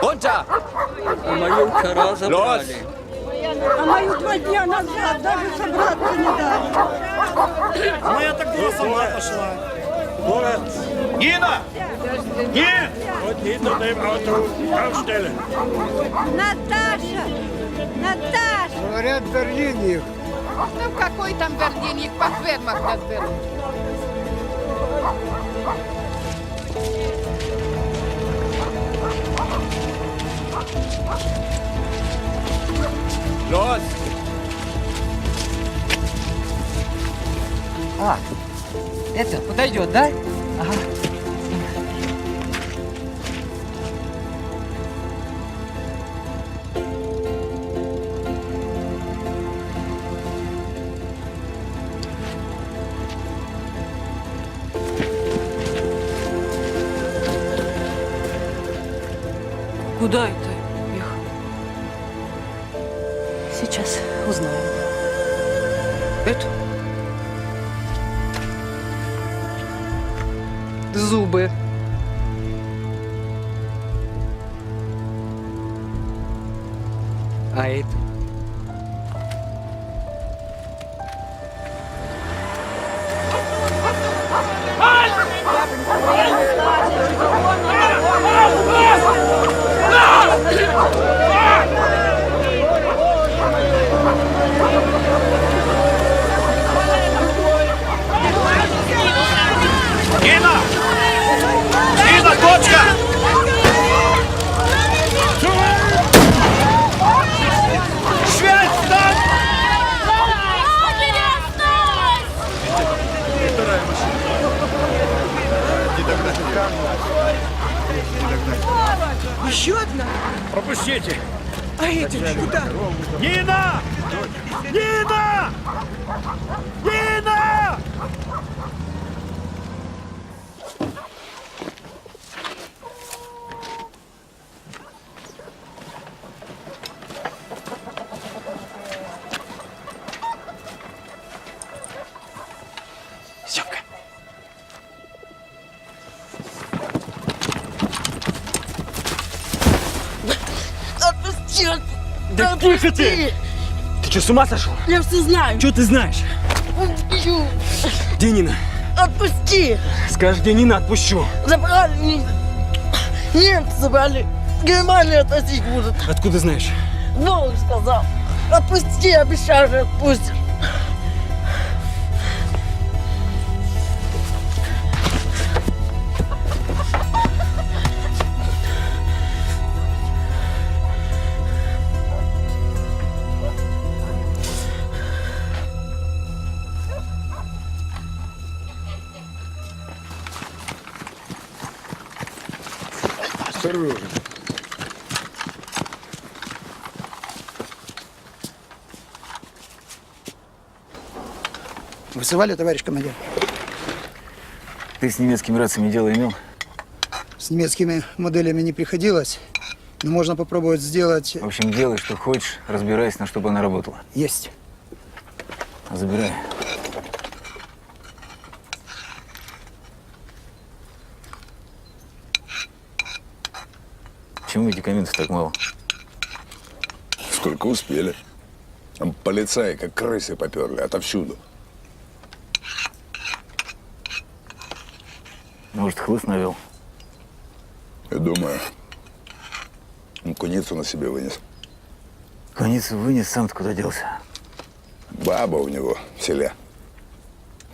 Гонча! Мою вчера забрали. А мою 2 дня назад даже собраться не дали. Ну, я так была сама пошла. Нина! Нет! Und hinter dem Auto aufstellen. Наташа! Наташа! Говорят, в Берлине их. Ну какой там Берлин, их по фермах разберут. Los! Это подойдет, да? Ага. Куда это их? Сейчас узнаем. Это? Зубы. А это? Нина! Нина, точка! Швец, Еще одна? пропустите! А эти куда? Нина! Нина! Нина! Степка! Отпусти! Да тихо ты! Ты что, с ума сошел? Я все знаю! Что ты знаешь? Убью! Где Нина? Отпусти! Скажешь, где Нина, отпущу. Забрали меня! Немцы забрали! В Германию относить будут! Откуда знаешь? Волк сказал! Отпусти, обещаю же отпустишь! Осторожно. Вызывали, товарищ командир? Ты с немецкими рациями дело имел? С немецкими моделями не приходилось, но можно попробовать сделать. В общем, делай, что хочешь, разбирайся, на чтобы она работала. Есть. Забирай. Почему медикаментов так мало? Сколько успели. Там полицаи, как крысы, поперли отовсюду. Может, хлыст навел? Я думаю, он куницу на себе вынес. Куницу вынес, сам-то куда делся? Баба у него в селе.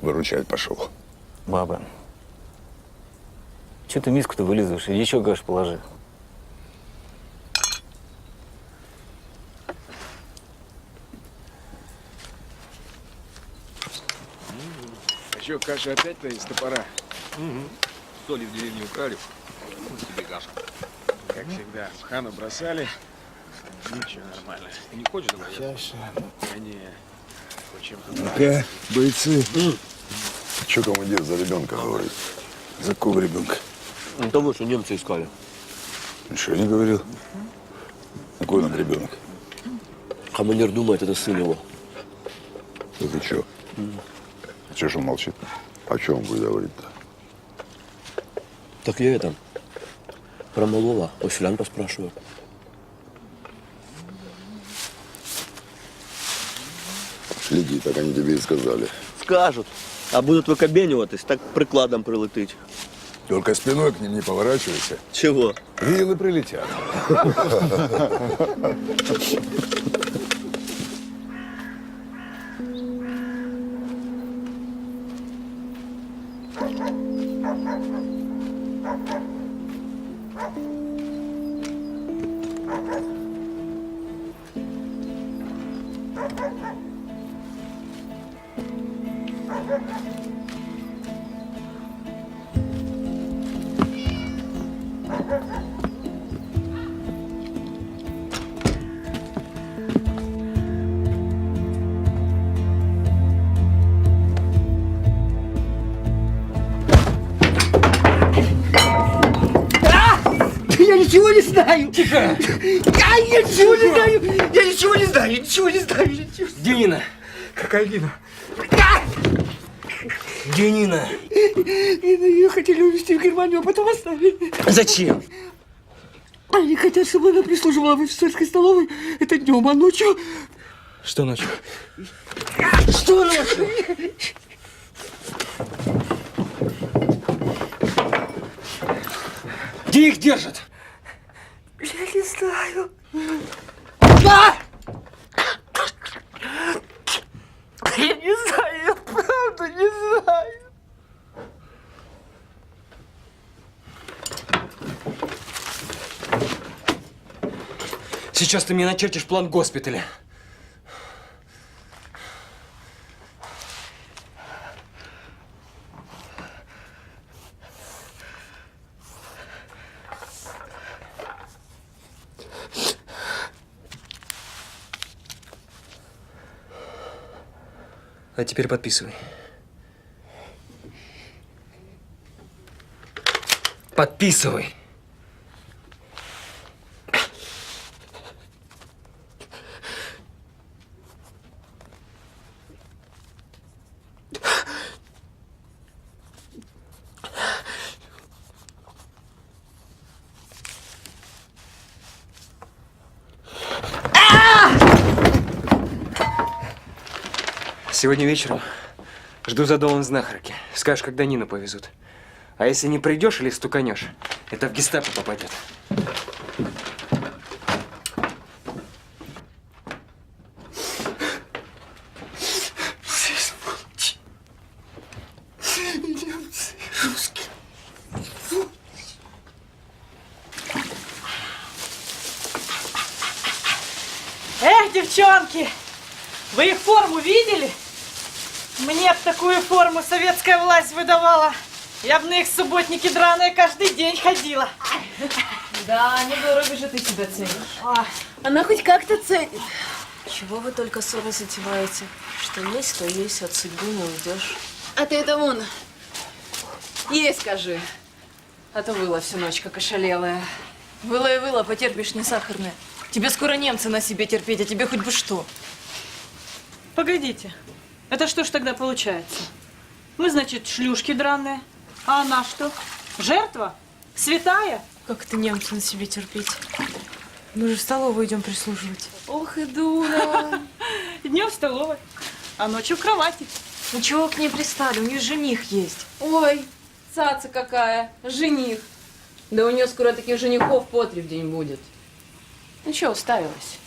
Выручать пошел. Баба. Че ты миску-то вылизываешь? Иди еще каш положи. А что, каша опять-то из топора? Соли в деревне украли. Вот тебе каша. Как всегда, в хану бросали. Ничего, нормально. Ты не хочешь давай? Да не. Чем-то Ну-ка, бойцы. Что командир за ребенка говорит? За какого ребенка? Ну, того, что немцы искали. Ничего не говорил. Какой нам ребенок? Командир думает, это сын его. Это что? Чего ж он молчит? О чем он будет говорить-то? Так я это. Промолола, у селян поспрашиваю. Следи, так они тебе и сказали. Скажут. А будуть викабенюватись, так прикладом прилетить. Только спиной к ним не поворачивайся. Чего? Вилы прилетят. Я ничего не знаю! Тихо! Я ничего не знаю! Я ничего не знаю! Ничего не знаю! Где Нина? Какая Нина? Где Нина? Ее хотели увезти в Германию, а потом оставили. Зачем? Они хотят, чтобы она прислуживала в офицерской столовой. Это днем, а ночью... Что ночью? Что ночью? Где их держат? Я не знаю. Я не знаю, я правда не знаю. Сейчас ты мне начертишь план госпиталя. А теперь подписывай. Подписывай. Сегодня вечером жду за домом знахарки. Скажешь, когда Нину повезут. А если не придешь или стуканешь, это в гестапо попадет. Эх, девчонки, вы их форму видели? Мне б такую форму советская власть выдавала. Я б на их субботники драные каждый день ходила. Да, недорого же ты себя ценишь. Она хоть как-то ценит. Чего вы только ссоры затеваете? Что есть, то есть, от судьбы не уйдешь. А ты это вон. Ей скажи. А то выла всю ночь, как ошалелая. Выла и выла, потерпишь, не сахарная. Тебе скоро немцы на себе терпеть, а тебе хоть бы что. Погодите, это что ж тогда получается? Мы, значит, шлюшки драные, а она что? Жертва? Святая? Как это немцы на себе терпеть? Мы же в столовую идем прислуживать. Ох и дура. Днем в столовой, а ночью в кровати. Ну чего к ней пристали? У нее жених есть. Ой, цаца какая, жених. Да у нее скоро таких женихов по 3 в день будет. Ну чего уставилась?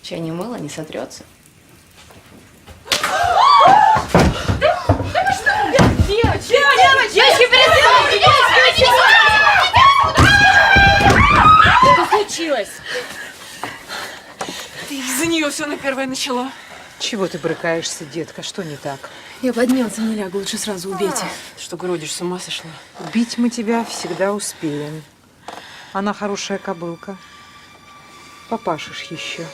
Чай не мыло, не сотрется. Девочки, Что случилось? Ты из-за нее все на первое начала. Чего ты брыкаешься, детка? Что не так? Я подняться не лягу, лучше сразу убейте. Что грудишь, с ума сошла? Убить мы тебя всегда успеем. Она хорошая кобылка. Попашешь еще.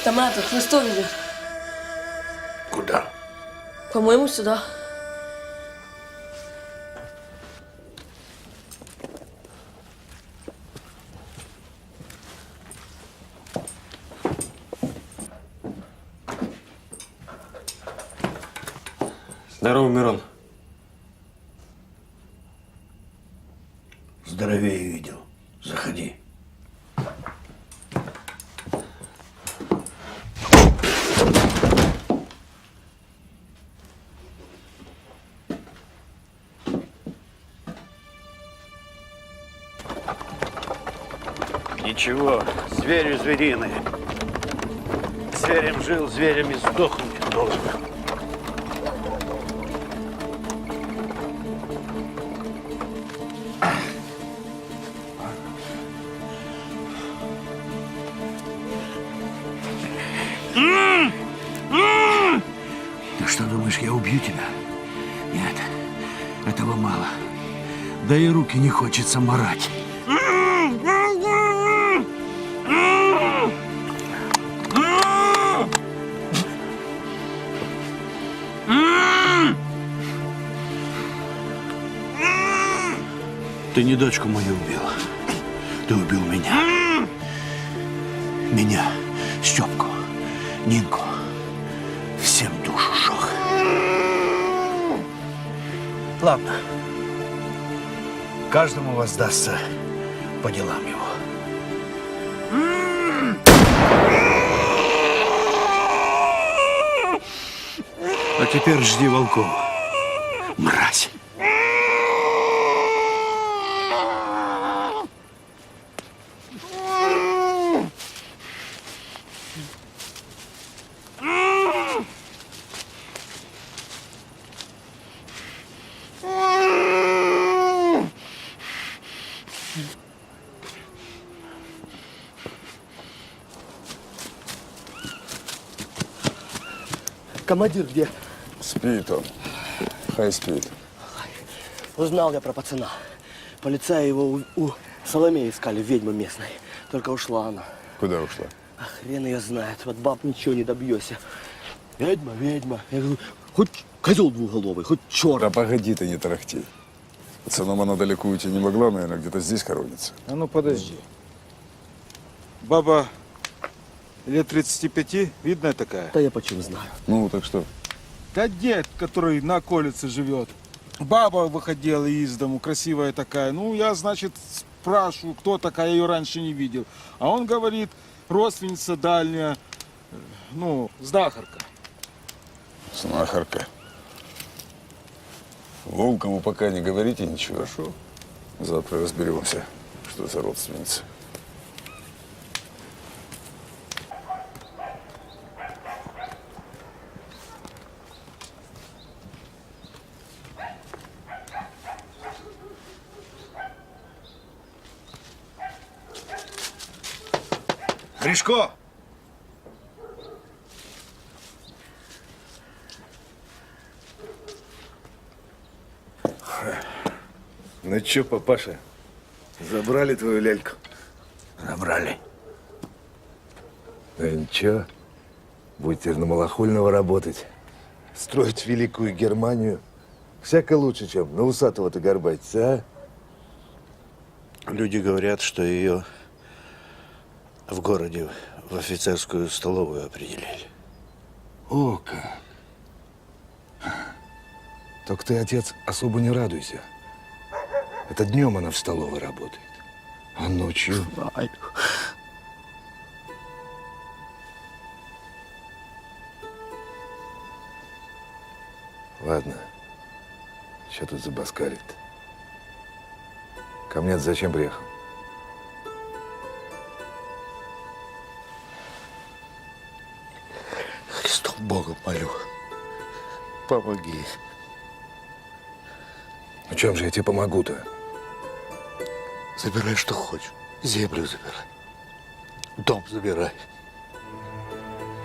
Там этот, Хлыстов идет. Куда? По-моему, сюда. Здорово, Мирон. Здоровее видел. Заходи. Ничего, звери звериные. Зверем жил, зверем и сдохнуть должен. Ты что думаешь, я убью тебя? Нет, этого мало. Да и руки не хочется марать. Ты не дочку мою убил. Ты убил меня. Меня, Степку, Нинку. Всем душу жёг. Ладно. Каждому воздастся по делам его. А теперь жди волков, мразь. Командир где? Спит он. Хай спит. Узнал я про пацана. Полицаи его у Соломеи искали, ведьмы местной. Только ушла она. Куда ушла? А хрен ее знает. Вот баб ничего не добьешься. Ведьма, ведьма. Я говорю, хоть козел двуголовый, хоть черт. Да погоди ты, не тарахти. Пацаном она далеко уйти не могла, наверное, где-то здесь хоронится. А ну подожди. Баба лет 35, видная такая? Да я почему знаю. Ну, так что? Да дед, который на околице живет. Баба выходила из дому, красивая такая. Ну, я, значит, спрашиваю, кто такая, я ее раньше не видел. А он говорит, родственница дальняя, ну, знахарка. Знахарка. Волкову пока не говорите ничего. Хорошо. Завтра разберемся, что за родственница. Гришко! Ну чё, папаша, забрали твою ляльку? Забрали. Да ничего, будете на Малахольного работать. Строить великую Германию. Всяко лучше, чем на усатого-то горбатиться, а? Люди говорят, что ее в городе в офицерскую столовую определили. О, как! Только ты, отец, особо не радуйся. Это днем она в столовой работает, а ночью... Знаю. Ладно, что тут забаскалит? Ко мне зачем приехал? Христом Богом молю. Помоги. Ну чем же я тебе помогу-то? Забирай, что хочешь. Землю забирай. Дом забирай.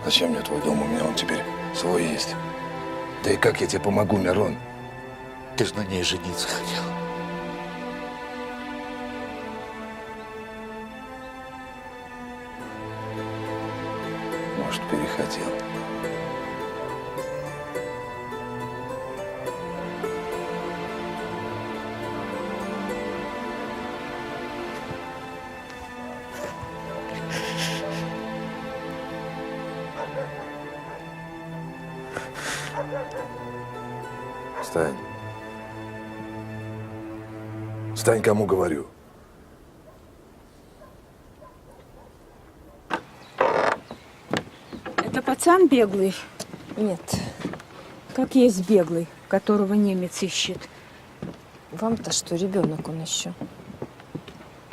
Зачем мне твой дом? У меня он теперь свой есть. Да и как я тебе помогу, Мирон? Ты же на ней жениться хотел. может, перехотел. Встань. Встань, кому говорю. Это пацан беглый? Нет. Как есть беглый, которого немец ищет. Вам-то что, ребенок он еще?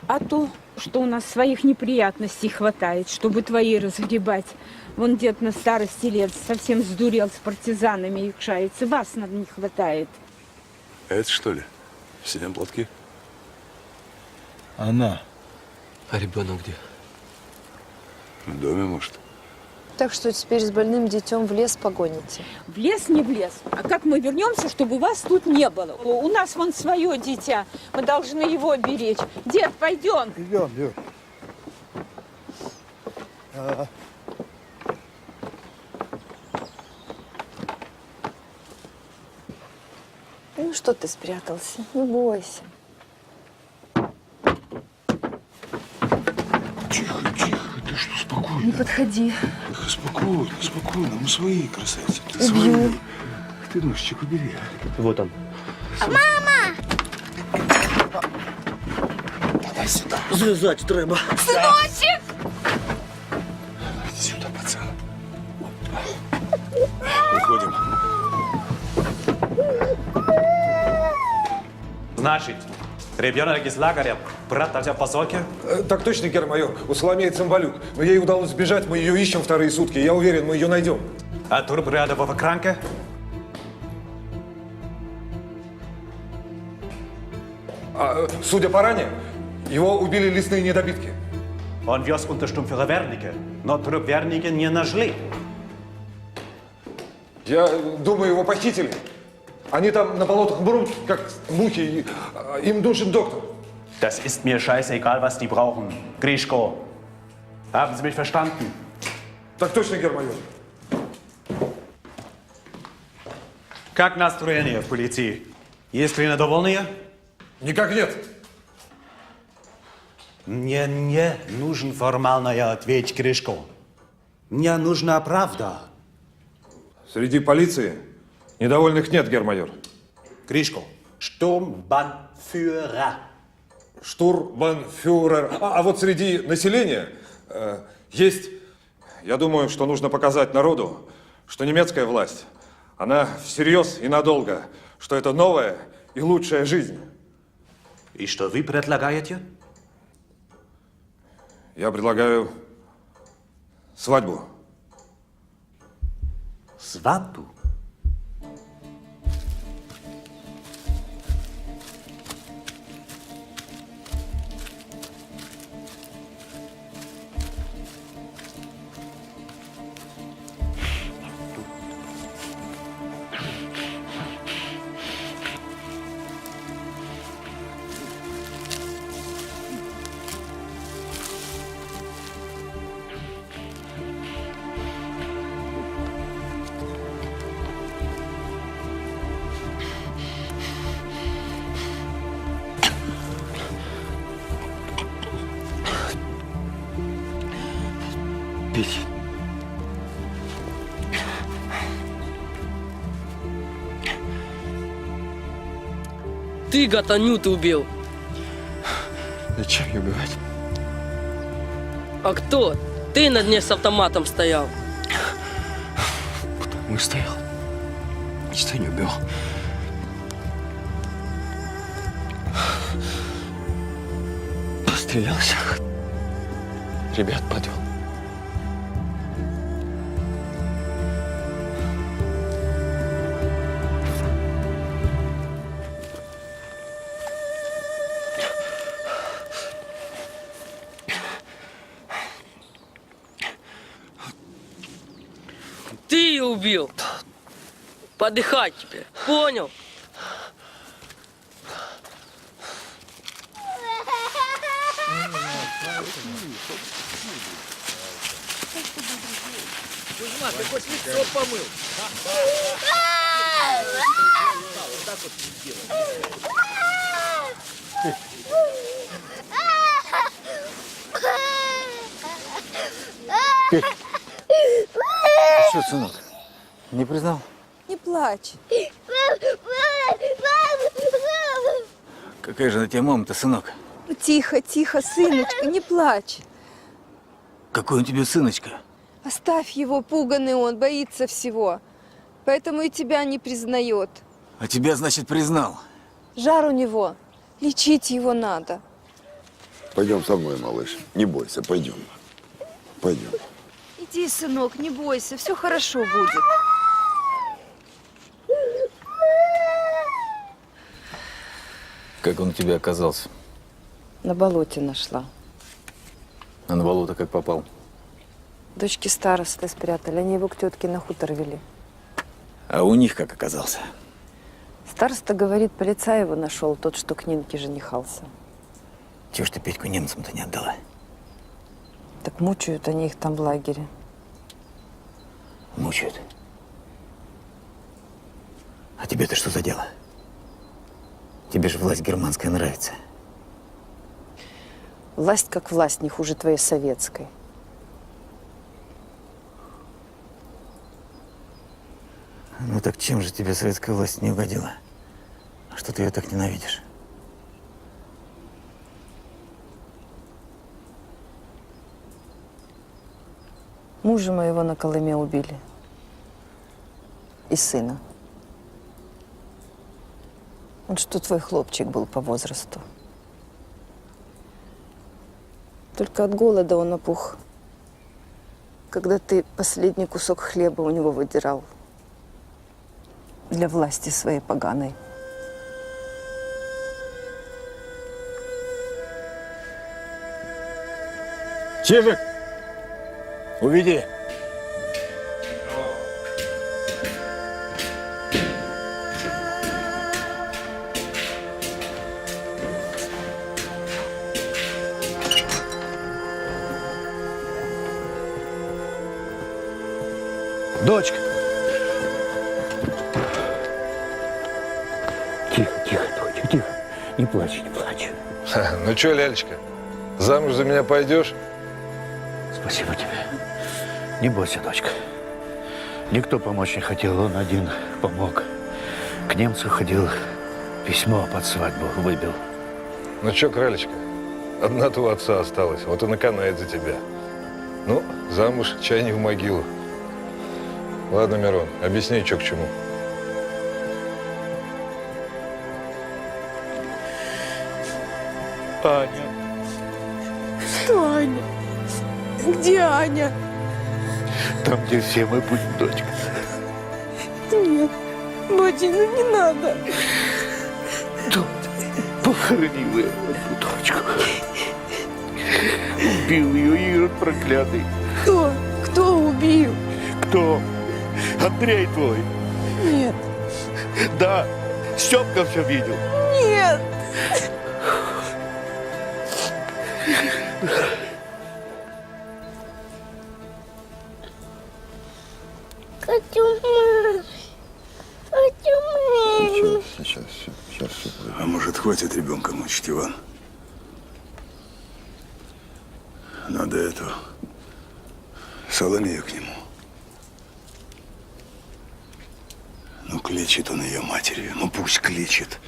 А то, что у нас своих неприятностей хватает, чтобы твои разгребать. Вон дед на старости лет совсем сдурел с партизанами якшается. Вас нам не хватает. Это что ли? В синем платке? Она. А ребенок где? В доме, может? Так что теперь с больным детем в лес погоните? В лес не в лес. А как мы вернемся, чтобы вас тут не было? У нас вон свое дитя. Мы должны его беречь. Дед, пойдем. Идем. Ну что ты спрятался? Не бойся. Тихо, ты что, спокойно? Не подходи. Тихо, спокойно, мы свои, красавицы. Убью. Ты ножичек убери. Вот он. Давай сюда. Зв'язать треба. Сыночек! Иди сюда, пацан. Выходим. Значит, ребенок из лагеря, брат в посылке? Так точно, гермайор. У Соломеи Цымбалюк. Но ей удалось сбежать, мы ее ищем вторые сутки. Я уверен, мы ее найдем. А турбрядового кранка? Судя по ране, его убили лесные недобитки. Он вез Unterstumpführer Wernicke, но труп Wernicke не нашли. Я думаю, его похитили. Они там на болотах мрут, как мухи. Им нужен доктор. Das ist mir scheißegal, was die brauchen. Grischko, haben Sie mich verstanden? Так точно, гермайор. Как настроение в полиции? Есть ли недовольные? Никак нет. Мне не нужен формальный ответ, Гришко. Мне нужна правда. Среди полиции недовольных нет, гермайор. Гришко, Sturmbannführer. Штурмбанфюрер. А вот среди населения есть, я думаю, что нужно показать народу, что немецкая власть, она всерьез и надолго, что это новая и лучшая жизнь. И что вы предлагаете? Я предлагаю свадьбу. Свадьбу? Пить. Ты Гатанюту убил. Зачем ее убивать? А кто? Ты на дне с автоматом стоял. Потому и стоял. Что не убил. Пострелялся. Ребят подвел. Ты ее убил. Подыхать тебе. Понял? Кузьма, ты хоть лицо помыл? Вот так вот не делай. Что, сынок, не признал? Не плачь. Какая же на тебя мама-то, сынок? Ну, тихо, тихо, сыночка, не плачь. Какой он тебе сыночка? Оставь его, пуганый он, боится всего. Поэтому и тебя не признает. А тебя, значит, признал. Жар у него. Лечить его надо. Пойдем со мной, малыш. Не бойся, пойдем. Пойдем. Иди, сынок, не бойся, все хорошо будет. Как он у тебя оказался? На болоте нашла. А на болото как попал? Дочки старосты спрятали, они его к тетке на хутор вели. А у них как оказался? Староста говорит, полицай его нашел, тот, что к Нинке женихался. Чего ж ты Петьку немцам-то не отдала? Так мучают они их там в лагере. Мучают. А тебе-то что за дело? Тебе же власть германская нравится. Власть как власть, не хуже твоей советской. Ну так чем же тебе советская власть не угодила? Что ты ее так ненавидишь? Мужа моего на Колыме убили. И сына. Он что твой хлопчик был по возрасту. Только от голода он опух, когда ты последний кусок хлеба у него выдирал. Для власти своей поганой. Чижик! Уведи! Дочка! Тихо, тихо, дочка, тихо. Не плачь, не плачь. Ну что, лялечка, замуж за меня пойдешь? Спасибо тебе. Не бойся, дочка. Никто помочь не хотел, он один помог. К немцу ходил, письмо под свадьбу выбил. Ну что, кралечка, одна-то у отца осталась, вот и наканает за тебя. Ну, замуж, чай не в могилу. Ладно, Мирон, объясни, что к чему. Аня. Что Аня? Где Аня? Там, где все мы будем, дочка. Нет, Бодя, ну не надо. Тут похоронил я эту дочку. Убил ее Ирод проклятый. Кто? Кто убил? Кто? Андрей твой. Нет. Да, Степка все видел. Нет. Сейчас все. А может, хватит ребенка мучить, Иван? Надо эту Соломею к нему. Ну, кличет он ее матерью. Ну, пусть кличет.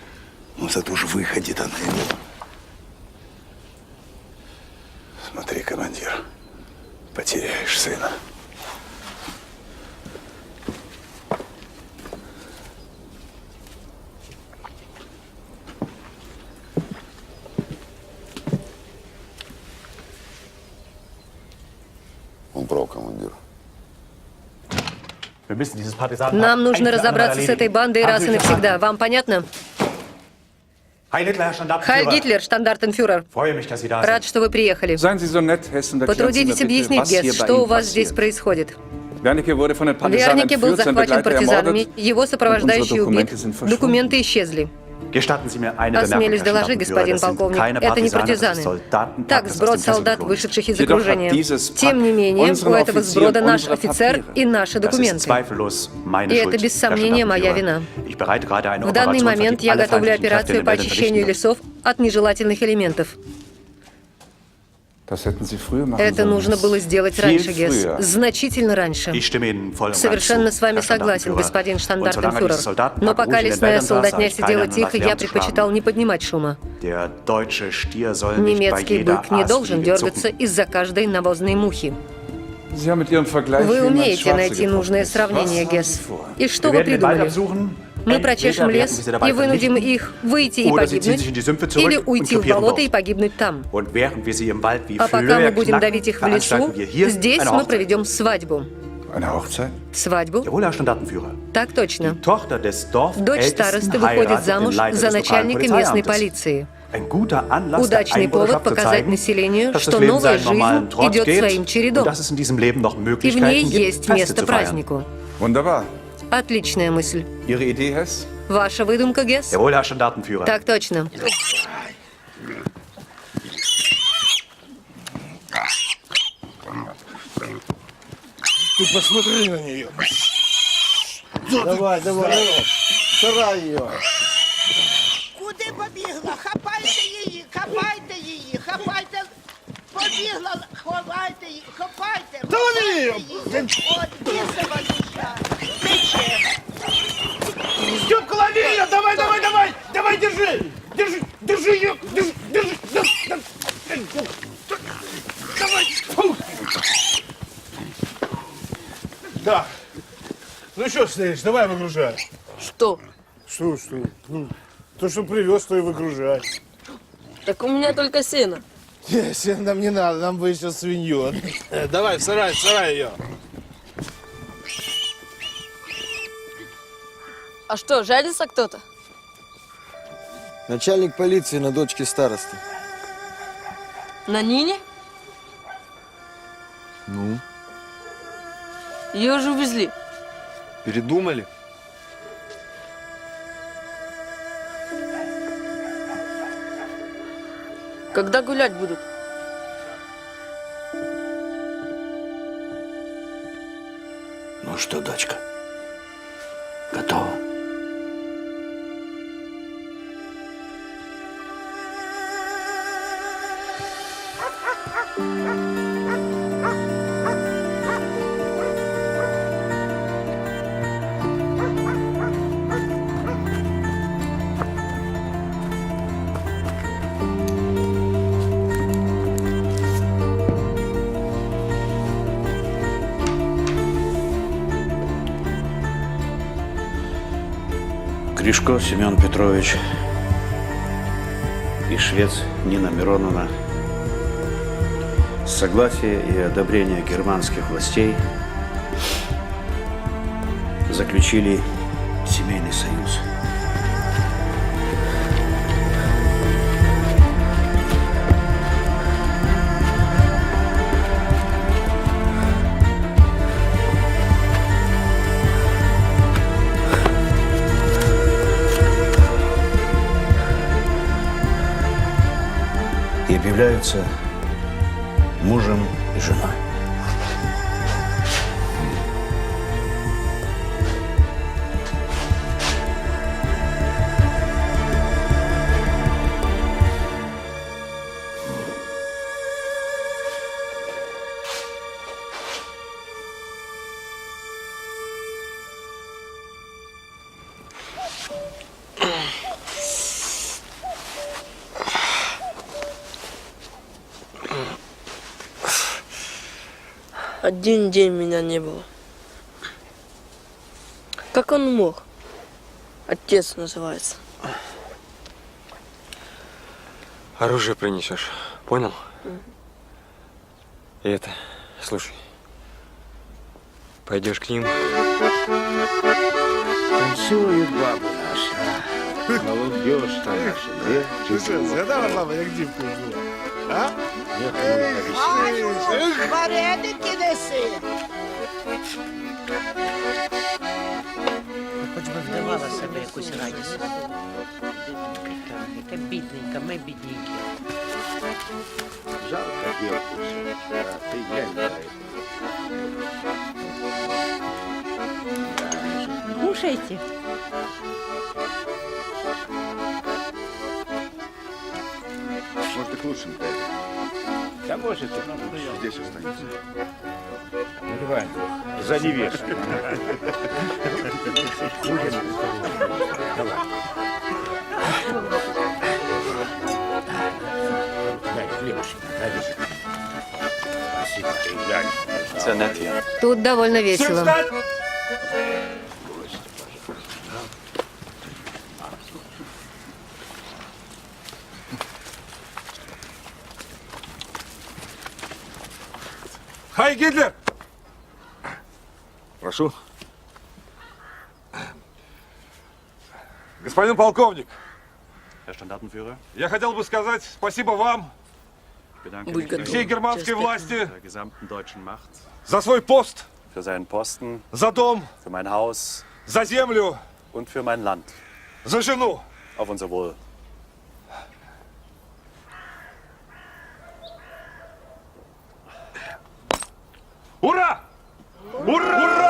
Ну, зато уж выходит она его. Смотри, командир, потеряешь сына. Он прав, командир. Нам нужно разобраться с этой бандой раз и навсегда. Вам понятно? Хайль Гитлер, штандартенфюрер. Рад, что вы приехали. Потрудитесь объяснить, Гесс, что у вас здесь происходит. Вернике был захвачен партизанами, его сопровождающие убит, документы исчезли. Осмелюсь доложить, господин полковник, это не партизаны. Так, сброд солдат, вышедших из окружения. Тем не менее, у этого сброда наш офицер и наши документы. И это без сомнения моя вина. В данный момент я готовлю операцию по очищению лесов от нежелательных элементов. Это нужно было сделать раньше, Гесс. Значительно раньше. Совершенно с вами согласен, господин штандартенфюрер. Но пока лесная солдатня сидела тихо, я предпочитал не поднимать шума. Немецкий бык не должен дергаться из-за каждой навозной мухи. Вы умеете найти нужное сравнение, Гесс. И что вы придумали? Мы прочешем лес и вынудим их выйти и погибнуть, или уйти в болото и погибнуть там. А пока мы будем давить их в лесу, здесь мы проведем свадьбу. Свадьбу? Так точно. Дочь старосты выходит замуж за начальника местной полиции. Удачный повод показать населению, что новая жизнь идет своим чередом. И в ней есть место празднику. Отличная мысль. Ваша выдумка, Гесс? Так точно. Ты посмотри на нее. Давай, давай. Сарай ее. Куди побігла? Хапайте її, хапайте її, хапайте. Побігла, ховайте її, хапайте. Та вони її. От бісова душа. Тече. Степка, лови ее! Давай, давай, давай! Давай, держи! Держи, держи ее! Держи, держи! Давай! Фу. Да. Ну что стоишь? Давай выгружай. Что? Что? Ну, то, что привез, то и выгружай. Так у меня только сено. Не, сено нам не надо, нам бы еще свинью. Давай, в сарай ее. А что, жалится кто-то? Начальник полиции на дочке старосты. На Нине? Ну? Ее же увезли. Передумали? Когда гулять будут? Ну что, дочка, готова? Кришко Семен Петрович и швец Нина Мироновна с согласия и одобрения германских властей заключили семейный союз. И объявляются мужем и женой. Один день меня не было. Как он мог? Отец называется. Оружие принесешь, понял? И это, слушай, пойдешь к ним. Танцует баба наша. Молодежь-то наша, да? Ты что, згадала, мама, як дівку жила? А? Аю, вареники неси. хоч би вдавала себе якусь радість. Яка бідненька, ми бідненькі. Жалко девку, ты глянь на это. Кушайте. Может, и к лучшему пойдет. Да может, здесь останется. Наливай, за невесту. Давай. Дай хлебушек, дай. Спасибо, ты глянь. Тут довольно весело. Хай Гитлер! Прошу. Господин полковник, Herr Standartenführer, я хотел бы сказать спасибо вам, Будь готов. всей германской власти, der gesamten deutschen Macht, за свой пост, für seinen Posten, за дом, für mein Haus за землю, und für mein Land. за жену. Auf unser Wohl. Ура! Ура!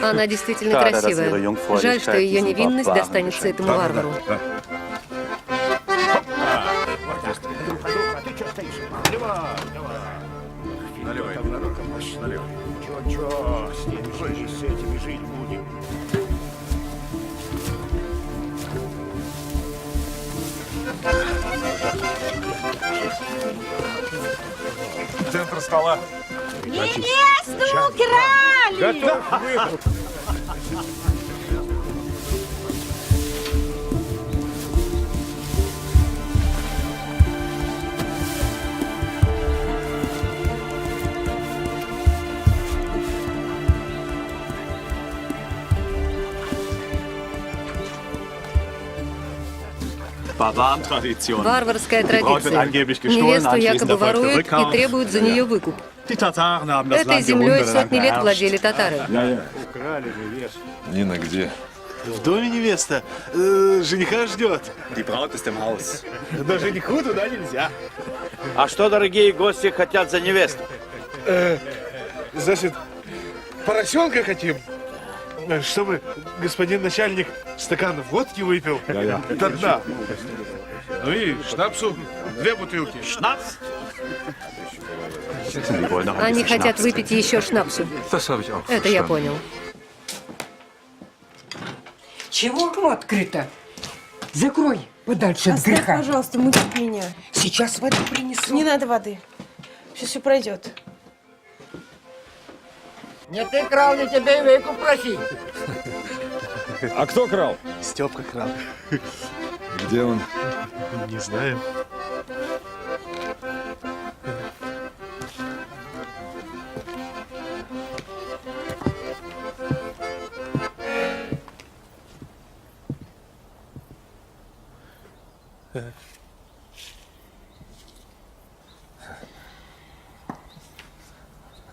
Она действительно красивая. Жаль, что ее невинность достанется этому варвару. Наливай, наливай. Чё, с ними жить, с этими жить будем. Центр стола. Невесту украли! Готов выбор. Варварская традиция. Невесту якобы воруют и требуют за нее выкуп. Этой землей сотни лет владели татары. Украли невесту. Нина где? В доме невеста. Жениха ждет. Но жениху туда нельзя. А что, дорогие гости, хотят за невесту? Значит, поросенка хотим, чтобы господин начальник стакан водки выпил до дна. Ну и шнапсу 2 бутылки. Шнапс? Они хотят выпить еще шнапсу. Это я понял. Чего окно открыто? Закрой подальше от Оставь, греха. пожалуйста, мучить меня. Сейчас воды принесу. Не надо воды. Сейчас все пройдет. Не ты крал, не тебе и выкуп просить. А кто крал? Степка крал. Где он? Не знаю.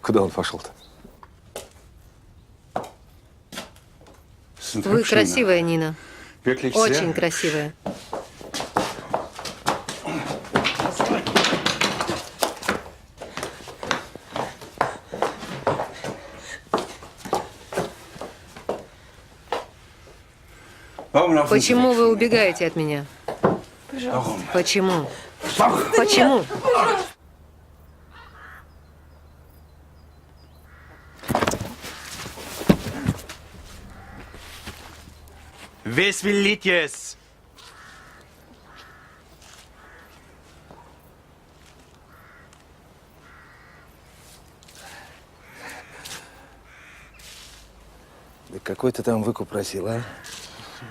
Куда он пошел-то? Вы красивая, Нина. Очень красивая. Почему вы убегаете от меня? Пожалуйста. Почему? Почему? Весь велитесь. Да какой ты там выкуп просил, а?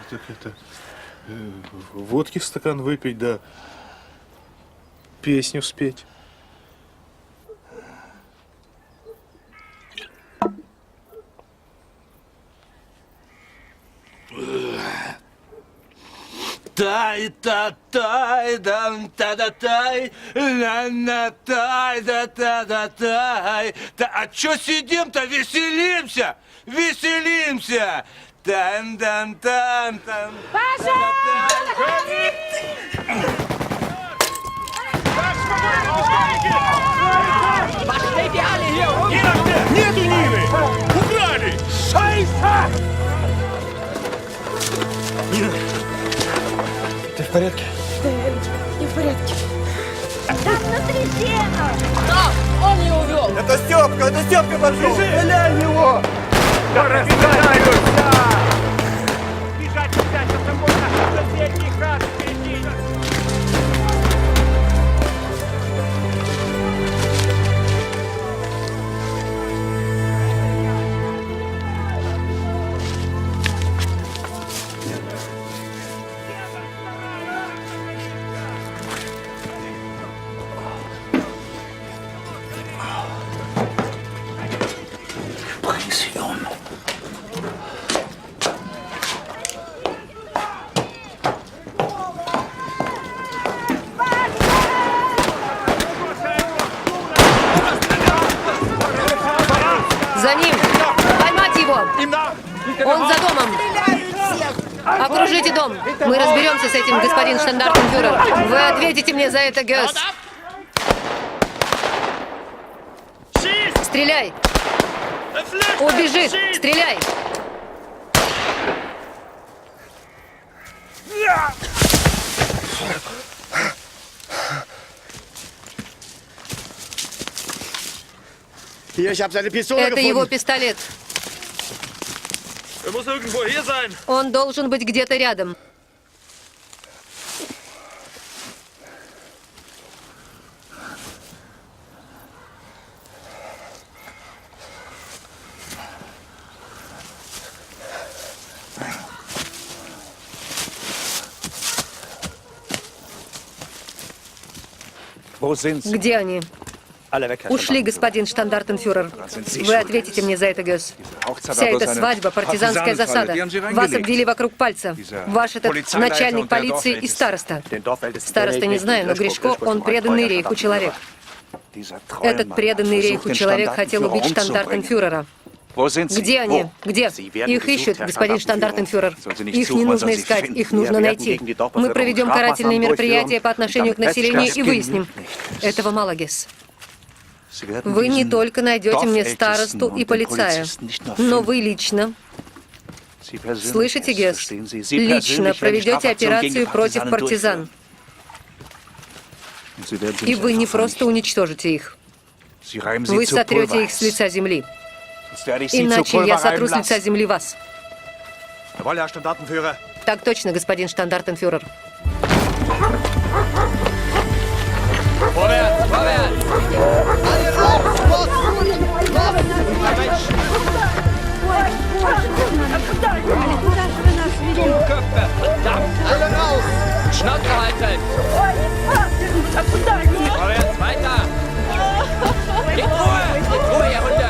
Так это... водки в стакан выпить, да песню спеть. Тай-та-тай, дан-та-да-тай, ля-на-тай-да-та-да-тай. А чё сидим-то? Веселимся! Веселимся! Тан-дан-тан-тан. Паша! Пошлите alle hier! Нету Нины! Украли! Шайса! Нина! Ты в порядке? Да, не в порядке. Там внутри стена! Да, он ее увел. Это Степка пошел! Стреляй в него! Расстреляются! Бежать нельзя, сейчас можно соседних раз перейти! Пансион. За ним! Поймать его! Он за домом! Окружите дом! Мы разберемся с этим, господин штандартенфюрер. Вы ответите мне за это, Гёс. Стреляй! Убежит! Стреляй! Это его пистолет. Он должен быть где-то рядом. Где они? Ушли, господин штандартенфюрер. Вы ответите мне за это, Гёс. Вся эта свадьба — партизанская засада. Вас обвели вокруг пальца. Ваш этот начальник полиции и староста. Староста не знаю, но Гришко, он преданный рейху человек. Этот преданный рейху человек хотел убить штандартенфюрера. Где они? Где? Их ищут, господин штандартенфюрер. Их не нужно искать, их нужно найти. Мы проведем карательные мероприятия по отношению к населению и выясним. Этого мало, Гесс. Вы не только найдете мне старосту и полицая, но вы лично, слышите, Гесс, лично проведете операцию против партизан. И вы не просто уничтожите их. Вы сотрете их с лица земли. Иначе я сотру с лица земли вас. Так точно, господин штандартенфюрер. Schnauze halten! Vorwärts, weiter! Geht Ruhe, ihr Hunde!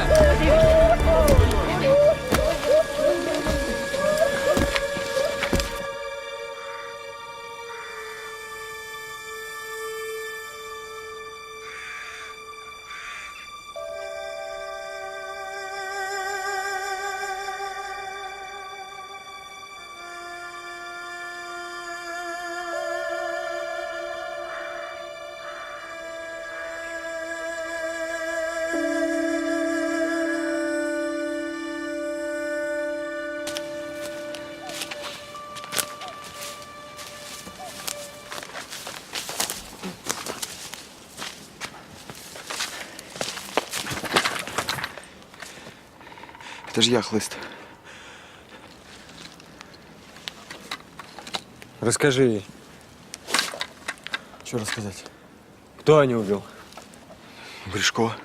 Это же я, Хлыст. Расскажи ей. Что рассказать? Кто Аню убил? Гришко.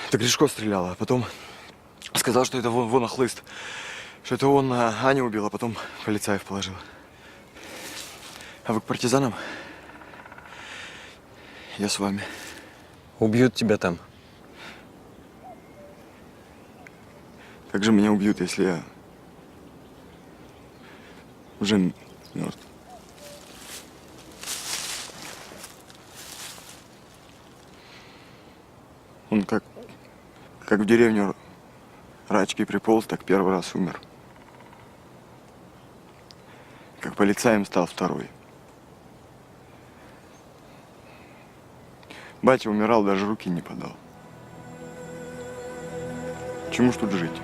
Это Гришко стрелял, а потом сказал, что это вон Хлыст. Что это он Аню убил, а потом полицаев положил. А вы к партизанам? Я с вами. Убьют тебя там. Как же меня убьют, если я уже мертв? Он как в деревню Рачки приполз, так первый раз умер. Как полицаем стал второй. Батя умирал, даже руки не подал. Чему ж тут жить?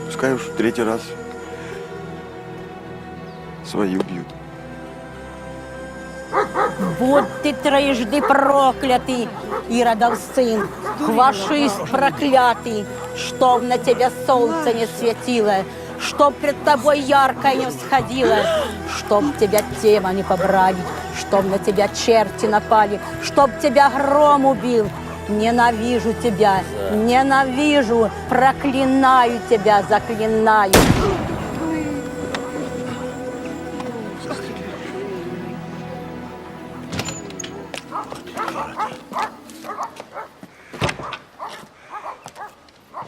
Пускай уж в третий раз свои убьют. Будь ты трижды проклятый, Иродов сын, хвашист проклятый, чтоб на тебя солнце не светило, чтоб пред тобой яркое не всходило, чтоб тебя тема не побрали, чтоб на тебя черти напали, чтоб тебя гром убил. Ненавижу тебя, ненавижу, проклинаю тебя, заклинаю.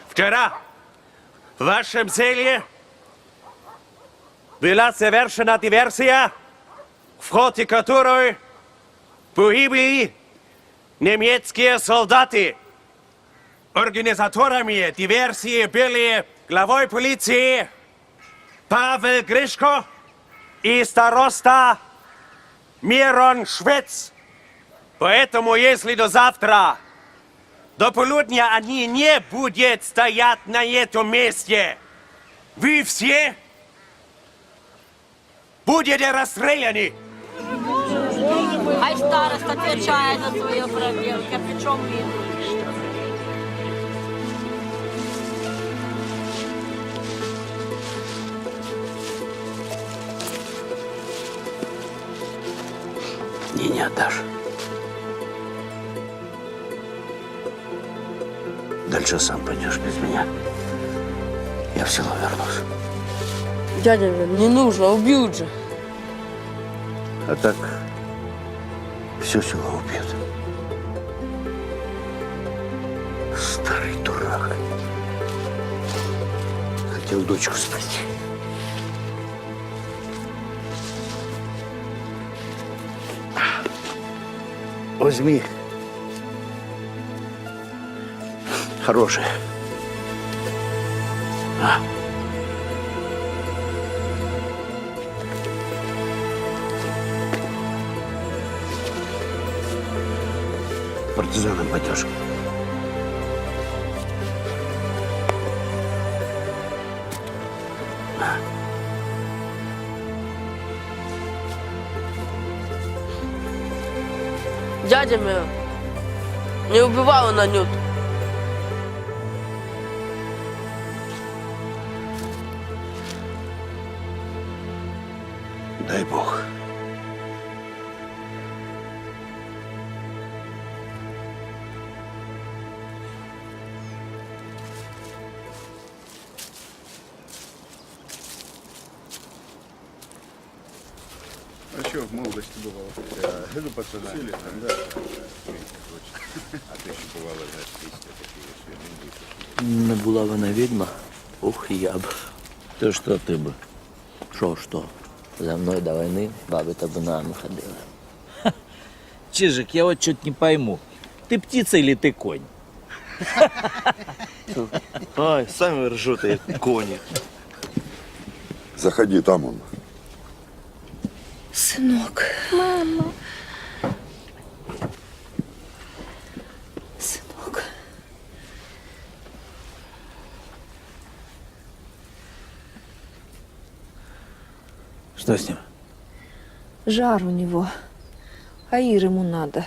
Вчера в вашем селе была совершена диверсия, в ходе которой погибли немецкие солдаты. Организаторами диверсии были главой полиции Павел Гришко и староста Мирон Швец. Поэтому, если до завтра, до полудня они не будут стоять на этом месте, вы все будете расстреляны. Хай староста отвечает за свою проделку, причем видно. Не отдашь. Дальше сам пойдешь без меня. Я в село вернусь. Дядя, не нужно, убьют же. А так все село убьет. Старый дурак. Хотел дочку спасти. Возьми. Хорошая. Партизанам пойдешь. Дядя меня не убивал на нют. Дай Бог. А что в молодости бывало? Ну, пацаны. Да. А ты еще бывало, знаешь, песни такие. Не була вона відьма, ух, я б. То що ти б? Що? За мною до війни баби табунами ходили. Чижик, я вот что-то не пойму. Ты птица или ты конь? Ай, сами ржете, кони. Заходи, там он. Сынок. Мама. Сынок. Что с ним? Жар у него. Аир ему надо.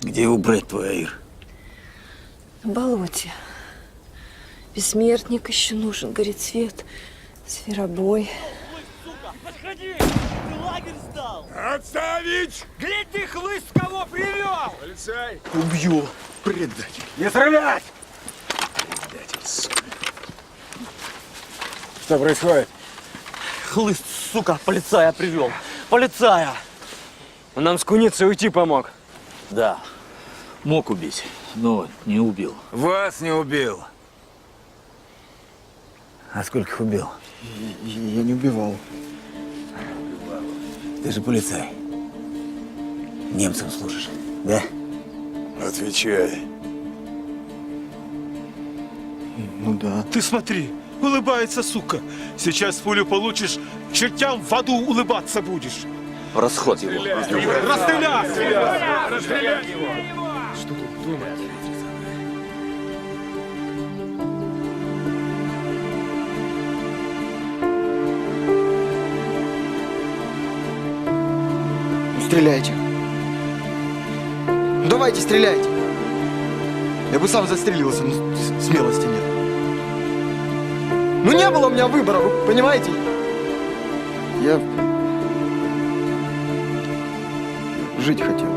Где убрать твой Аир? На болоте. Бессмертник еще нужен, горит свет. Зверобой. Подходи! Ты лагерь сдал! Отставить! Глядь, ты хлыст кого привел! Полицай! Убью, предатель. Не стрелять! Предатель, сука. Что происходит? Хлыст, сука, полицая привел. Полицая! Он нам с куницей уйти помог. Да, мог убить, но не убил. Вас не убил. А скольких убил? Я не убивал. Ты же полицай. Немцам служишь, да? Отвечай. Ну да. Ты смотри, улыбается, сука. Сейчас пулю получишь, к чертям в аду улыбаться будешь. В расход его. Расстрелять! Расстрелять его! Что тут думать? Стреляйте. Ну, давайте, стреляйте. Я бы сам застрелился, но смелости нет. Ну не было у меня выбора, вы понимаете? Я жить хотел.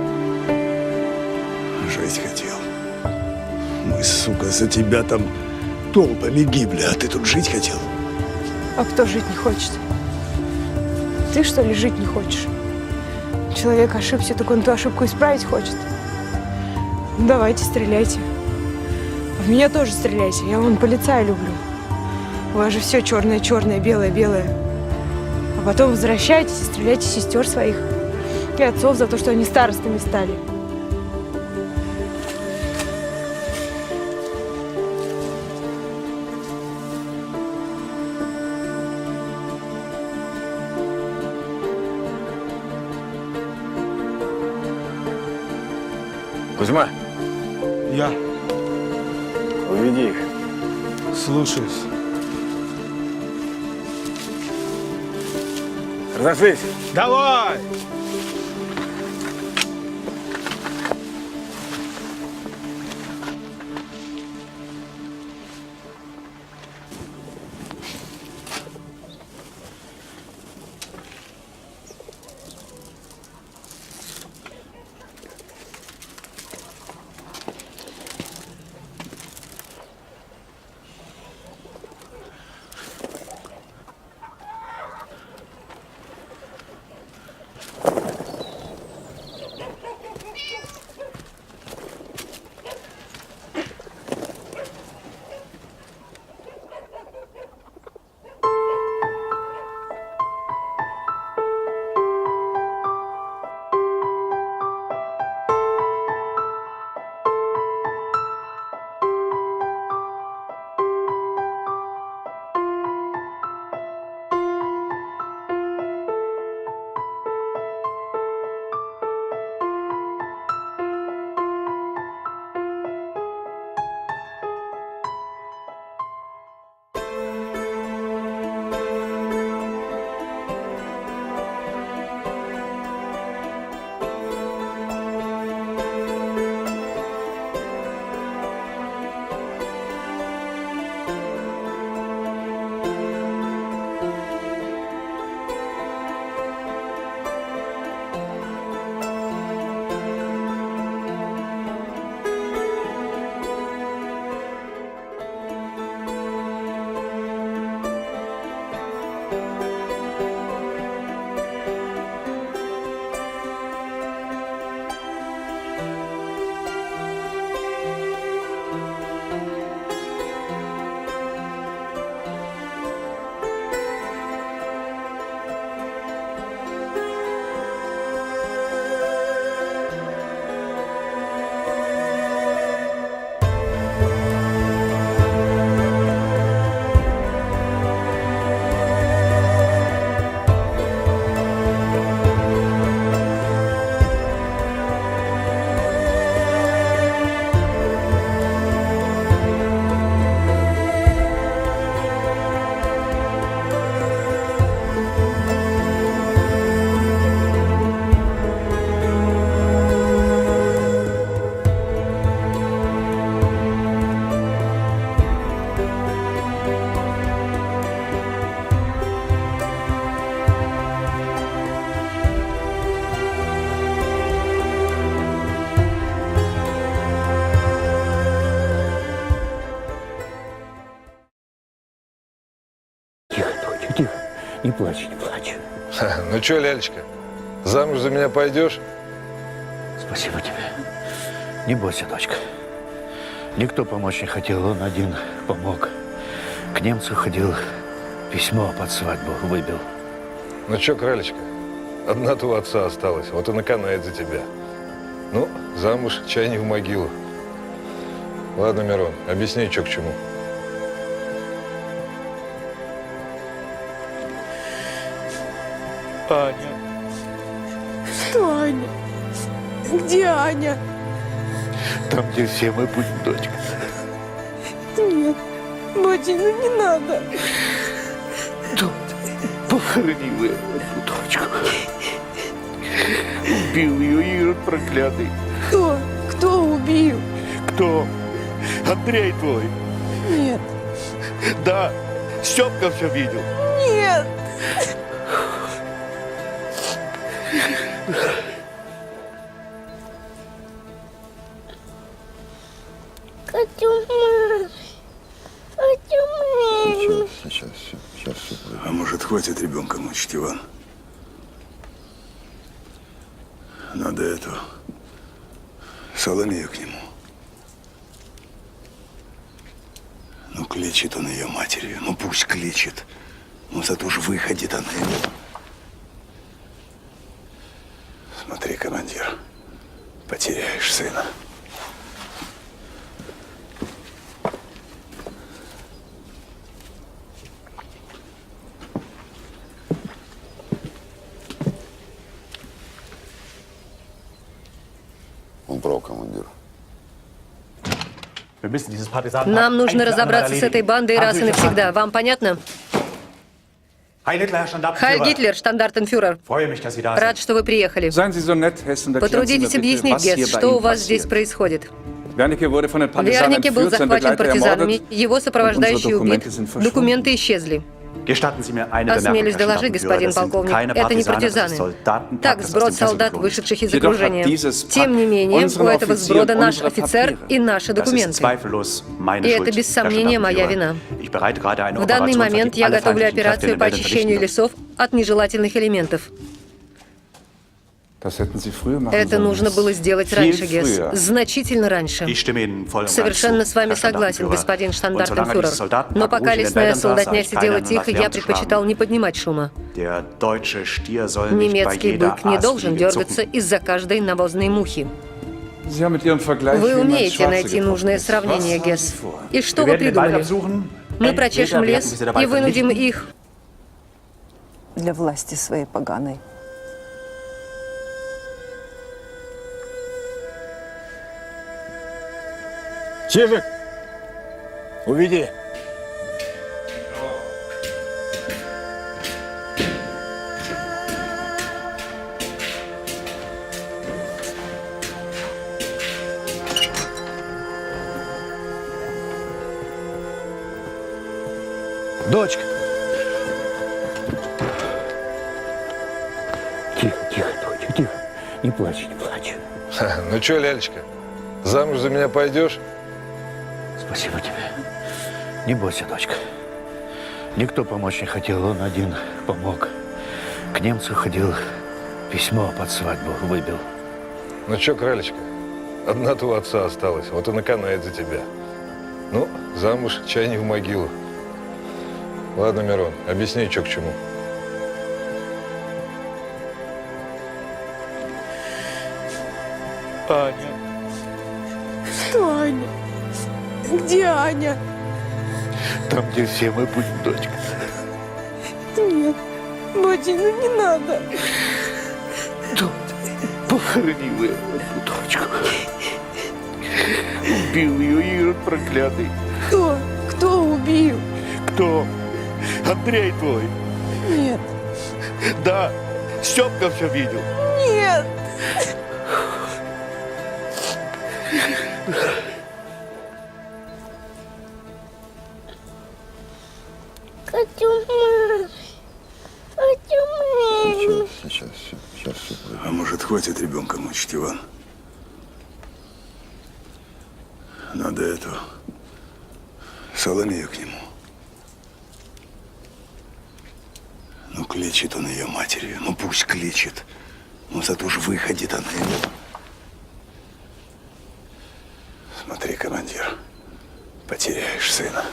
Жить хотел. Мы, сука, за тебя там толпами гибли, а ты тут жить хотел? А кто жить не хочет? Ты, что ли, жить не хочешь? Человек ошибся, так он ту ошибку исправить хочет. Ну, давайте, стреляйте. В меня тоже стреляйте, я вон полицая люблю. У вас же все черное-черное, белое-белое. А потом возвращайтесь и стреляйте сестер своих. И отцов за то, что они старостами стали. Кузьма, Я уведи их. слушаюсь. Разошлись. Давай! Не плачь, не плачь. Ну что, лялечка, замуж за меня пойдешь? Спасибо тебе. Не бойся, дочка. Никто помочь не хотел, он один помог. К немцу ходил, письмо под свадьбу выбил. Ну что, кралечка, Одна-то у отца осталась, вот она канает за тебя. Ну, замуж, чай не в могилу. Ладно, Мирон, объясни, что к чему. Аня. Что Аня? Где Аня? Там, где все мы будем, дочка. Нет, Бодя, ну не надо. Похоронил я эту дочку. Убил ее Ирод проклятый. Кто? Кто убил? Кто? Андрей твой. Нет. Да, Степка все видел. Нет. Сейчас все. А может, хватит ребенка мучить, Иван? Надо эту Соломею к нему. Ну, кличет он ее матерью. Ну, пусть кличет. Ну, зато же выходит она ему. Смотри, командир, потеряешь сына. Он прав, командир. Нам нужно разобраться с этой бандой раз и навсегда. Вам понятно? Хайль Гитлер, штандартенфюрер. Рад, что вы приехали. Потрудитесь объяснить, Гесс, что у вас здесь происходит. Вернике был захвачен партизанами, его сопровождающий убит, документы исчезли. Осмелюсь доложить, господин полковник, это не партизаны. Так, сброд солдат, вышедших из окружения. Тем не менее, у этого сброда наш офицер и наши документы. И это без сомнения моя вина. В данный момент я готовлю операцию по очищению лесов от нежелательных элементов. Это нужно было сделать раньше, Гесс. Значительно раньше. Совершенно с вами согласен, господин штандартенфюрер. Но пока лесная солдатня сидела тихо, я предпочитал не поднимать шума. Немецкий бык не должен дергаться из-за каждой навозной мухи. Вы умеете найти нужное сравнение, Гесс. И что вы придумали? Мы прочешем лес и вынудим их... Для власти своей поганой. Чижик, уведи. Дочка. Тихо, дочка, тихо. Не плачь, не плачь. Ну что, лялечка, замуж за меня пойдешь? Спасибо тебе. Не бойся, дочка. Никто помочь не хотел, он один помог. К немцу ходил, письмо под свадьбу выбил. Ну что, кралечка, одна-то у отца осталась, вот она канает за тебя. Ну, замуж, чай не в могилу. Ладно, Мирон, объясни, что к чему. Аня. Что Аня? Где Аня? Там, где все мы будем, дочка. Нет, Бодя, ну не надо. Похоронил я эту дочку. Убил ее Ирод проклятый. Кто? Кто убил? Кто? Андрей твой. Нет. Да, Степка все видел. Нет. Сейчас все. А может, хватит ребенка мучить, Иван? Надо эту Соломею к нему. Ну, кличет он ее матерью. Ну, пусть кличет. Ну, зато же выходит она ему. Смотри, командир, потеряешь сына.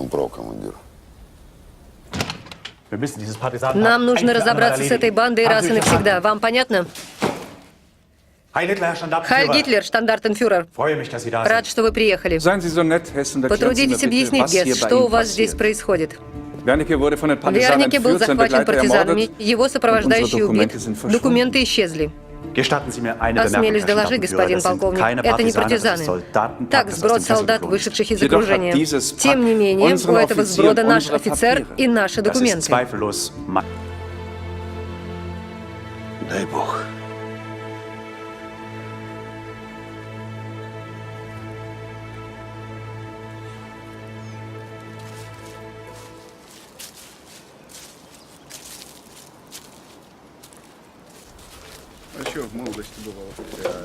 Он прав, командир. Нам нужно разобраться с этой бандой раз и навсегда. Вам понятно? Хайль Гитлер, штандартенфюрер. Рад, что вы приехали. Потрудитесь объяснить, Гесс, что у вас здесь происходит. Вернике был захвачен партизанами, его сопровождающий убит. Документы исчезли. Осмелюсь доложить, господин полковник, это не партизаны. Так, сброд солдат, вышедших из окружения. Тем не менее, у этого сброда наш офицер и наши документы. Дай бог. А что в молодости бывало?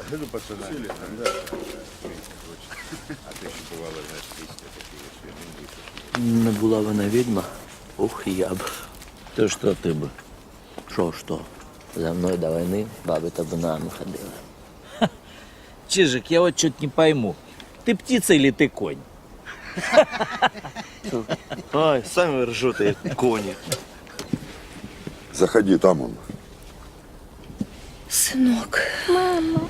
Это пацаны. Да. А ты еще бывало, значит, песни такие свеженькие. Не була вона відьма? Ух, я б. То що ти б? Що? За мною до війни баби табунами ходили. Чижик, я вот что-то не пойму. Ты птица или ты конь? Ай, сами ржете, кони. Заходи, там он. Сынок. Мама.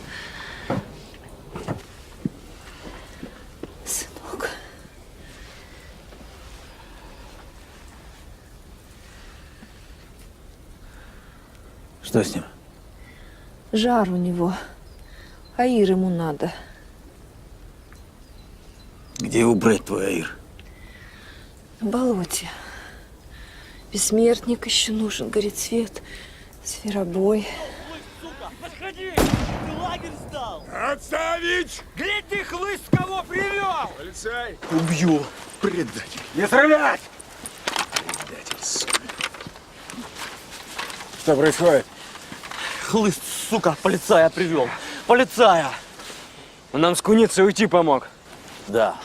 Сынок. Что с ним? Жар у него. Аир ему надо. Где убрать твой Аир? На болоте. Бессмертник еще нужен, горит свет. Зверобой. Подходи! Ты лагерь сдал! Отставить! Глядь, ты хлыст кого привел! Полицай! Убью, предатель. Не стрелять! Предатель, сука. Что происходит? Хлыст, сука, полицая привел. Полицая! Он нам с куницей уйти помог. Да,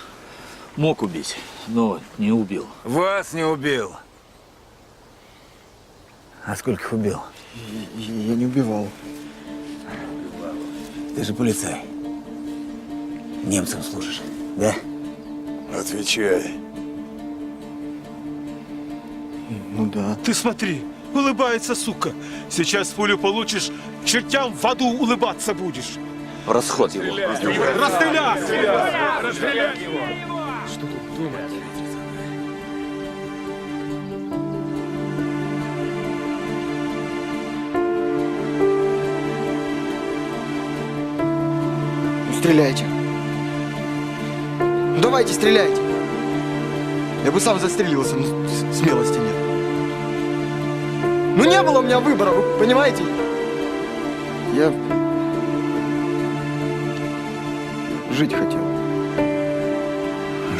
мог убить, но не убил. Вас не убил. А скольких убил? Я не убивал. Ты же полицай. Немцам служишь, да? Отвечай. Ну да. Ты смотри, улыбается, сука. Сейчас пулю получишь, чертям в аду улыбаться будешь. В расход его. Расстреляй! Расстрелять его! Что тут думать? Стреляйте. Давайте, стреляйте. Я бы сам застрелился, но смелости нет. Ну не было у меня выбора, вы понимаете? Я жить хотел.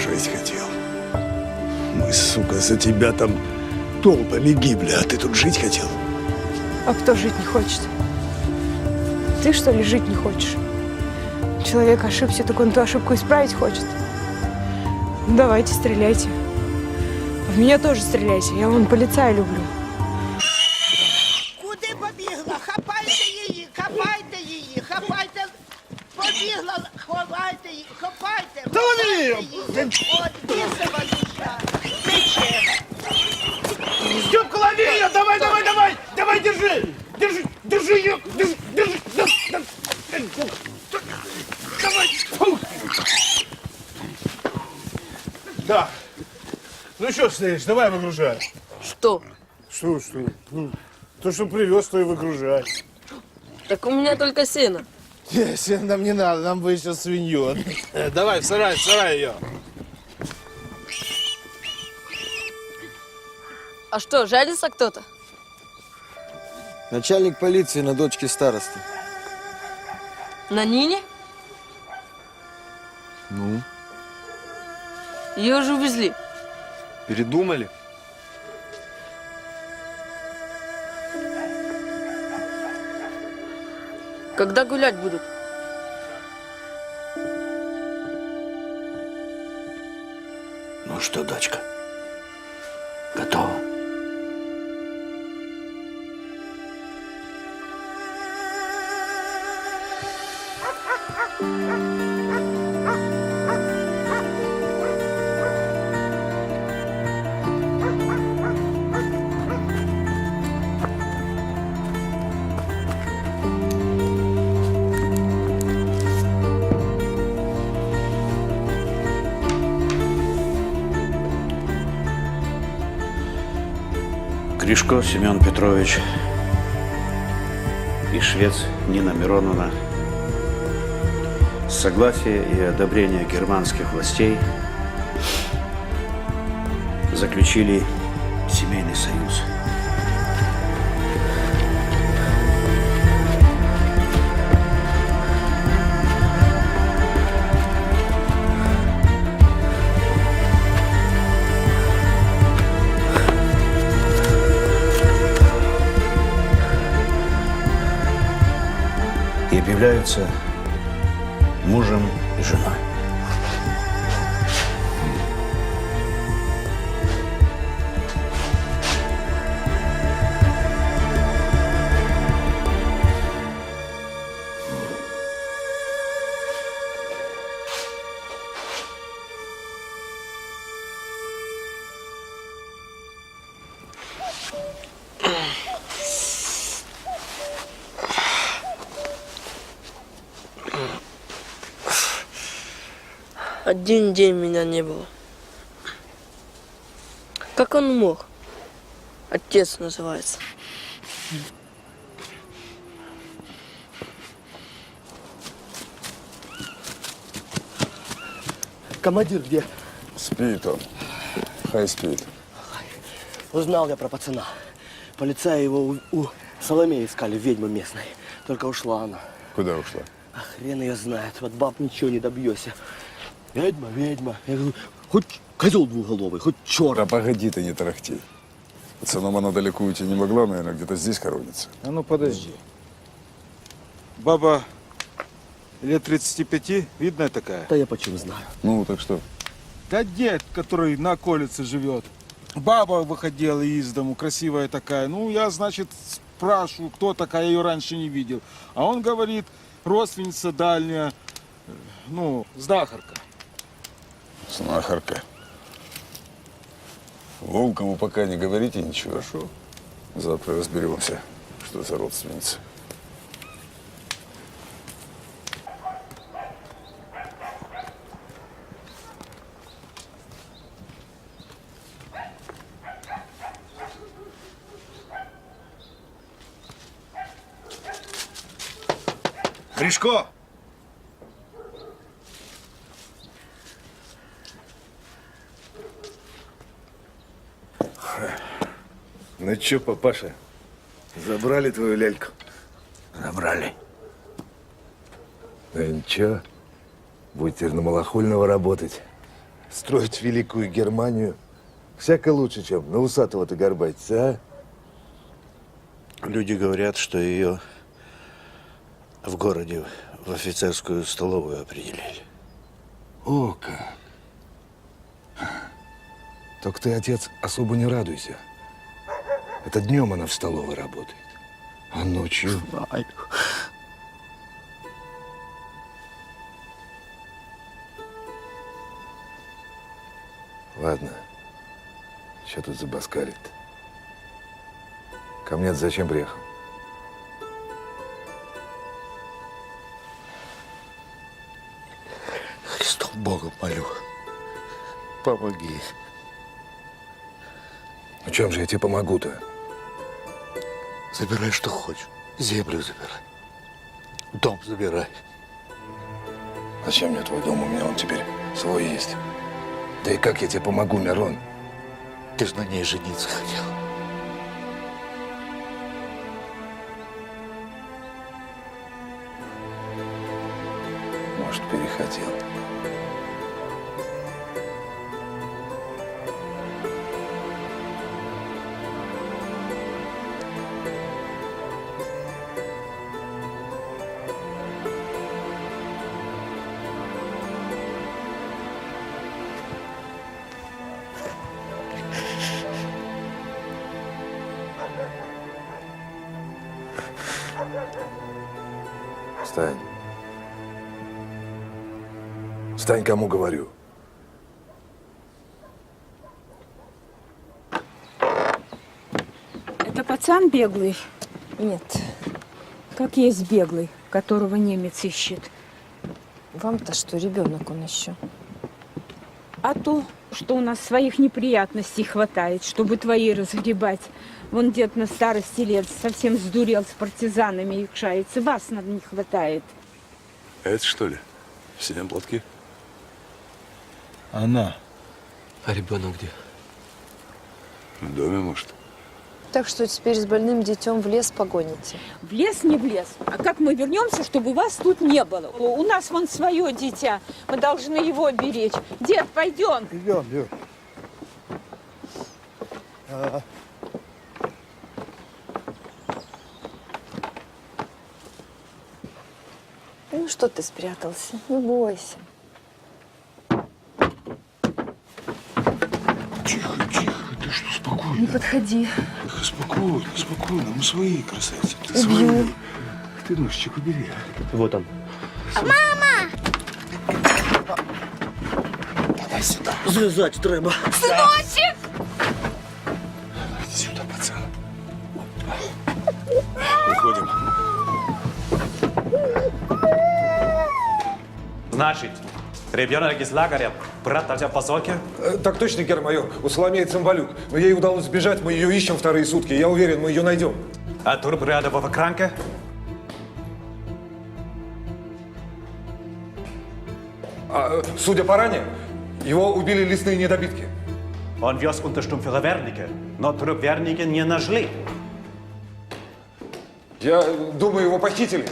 Жить хотел. Мы, сука, за тебя там толпами гибли, а ты тут жить хотел? А кто жить не хочет? Ты, что ли, жить не хочешь? Человек ошибся, так он ту ошибку исправить хочет. Давайте, стреляйте. В меня тоже стреляйте, я вон полицая люблю. Куди побігла? Хапайте її, хапайте її, хапайте. Побігла, ховайте її, хапайте. Та вони її! От, бісова душа. Тече. Степка, лови ее! Давай, давай, давай! Давай, держи! Держи, держи ее! Держи! Давай! Да. Ну что стоишь, давай выгружай. Что? Что? Ну, то, что привез, то и выгружай. Так у меня только сено. Сено нам не надо, нам бы еще свинью. Давай, в сарай ее. А что, жалится кто-то? Начальник полиции на дочке старосты. На Нине? Ну, Ее же увезли. передумали? Когда гулять будут? Ну что, дочка, готова? Гришко Семен Петрович и швец Нина Мироновна с согласия и одобрения германских властей заключили семейный союз. И объявляются мужем и женой. Один день меня не было. Как он мог? Отец называется. Командир где? Спит он. Хай спит. Узнал я про пацана. Полицаи его у Соломеи искали, ведьмы местной. Только ушла она. Куда ушла? А хрен ее знает. Вот баб ничего не добьешься. Ведьма, ведьма. Я говорю, хоть козел двуголовый, хоть черт. Да погоди ты, не тарахти. Пацаном она далеко уйти не могла, наверное, где-то здесь хоронится. А ну подожди. Баба лет 35, видная такая? Да я почему знаю. Ну, так что? Да дед, который на околице живет. Баба выходила из дому, красивая такая. Ну, я, значит, спрашиваю, кто такая, я ее раньше не видел. А он говорит, родственница дальняя, ну, знахарка. Знахарка. Волкову пока не говорите ничего. Хорошо. Завтра разберемся, что за родственница. Гришко! Ну чё, папаша, забрали твою ляльку? Забрали. Да ничего, будете на Малахольного работать, строить великую Германию. Всяко лучше, чем на усатого-то горбатиться, а? Люди говорят, что ее в городе в офицерскую столовую определили. О, как! Только ты, отец, особо не радуйся. Это днем она в столовой работает, а ночью... Ладно, что тут забаскалит? Ко мне-то зачем приехал? Христом Богом молю, помоги. Ну чем же я тебе помогу-то? Забирай, что хочешь. Землю забирай. Дом забирай. Зачем мне твой дом? У меня он теперь свой есть. Да и как я тебе помогу, Мирон? Ты же на ней жениться хотел. Может, перехотел. Встань. Встань, кому говорю. Это пацан беглый? Нет. Как есть беглый, которого немец ищет. Вам-то что, ребенок он еще? А то, что у нас своих неприятностей хватает, чтобы твои разгребать. Вон дед на старости лет совсем сдурел, с партизанами якшается. Вас надо не хватает. Это что ли? В синем платке? Она. А ребенок где? В доме, может? Так что теперь с больным детем в лес погоните. В лес не в лес. А как мы вернемся, чтобы вас тут не было? У нас вон свое дитя. Мы должны его беречь. Дед, пойдем. Идем. Ну что ты спрятался? Не бойся. Тихо, ты что, спокойно? Не подходи. Тихо, спокойно, мы свои, красавицы. Ты Убью. свои. Ты ножичек убери. Вот он. Мама! Давай сюда. Зв'язать треба. Сыночек! Иди сюда, пацан. Выходим. Значит, ребенок из лагеря, брат Татьяна Посоки? Так точно, гермайор. У Соломеи Цымбалюк. Но ей удалось сбежать, мы ее ищем вторые сутки. Я уверен, мы ее найдем. А турбрядового кранка? Судя по ране, его убили лесные недобитки. Он вез Unterstumpführer Wernicke, но труп Wernicke не нашли. Я думаю, его похитили.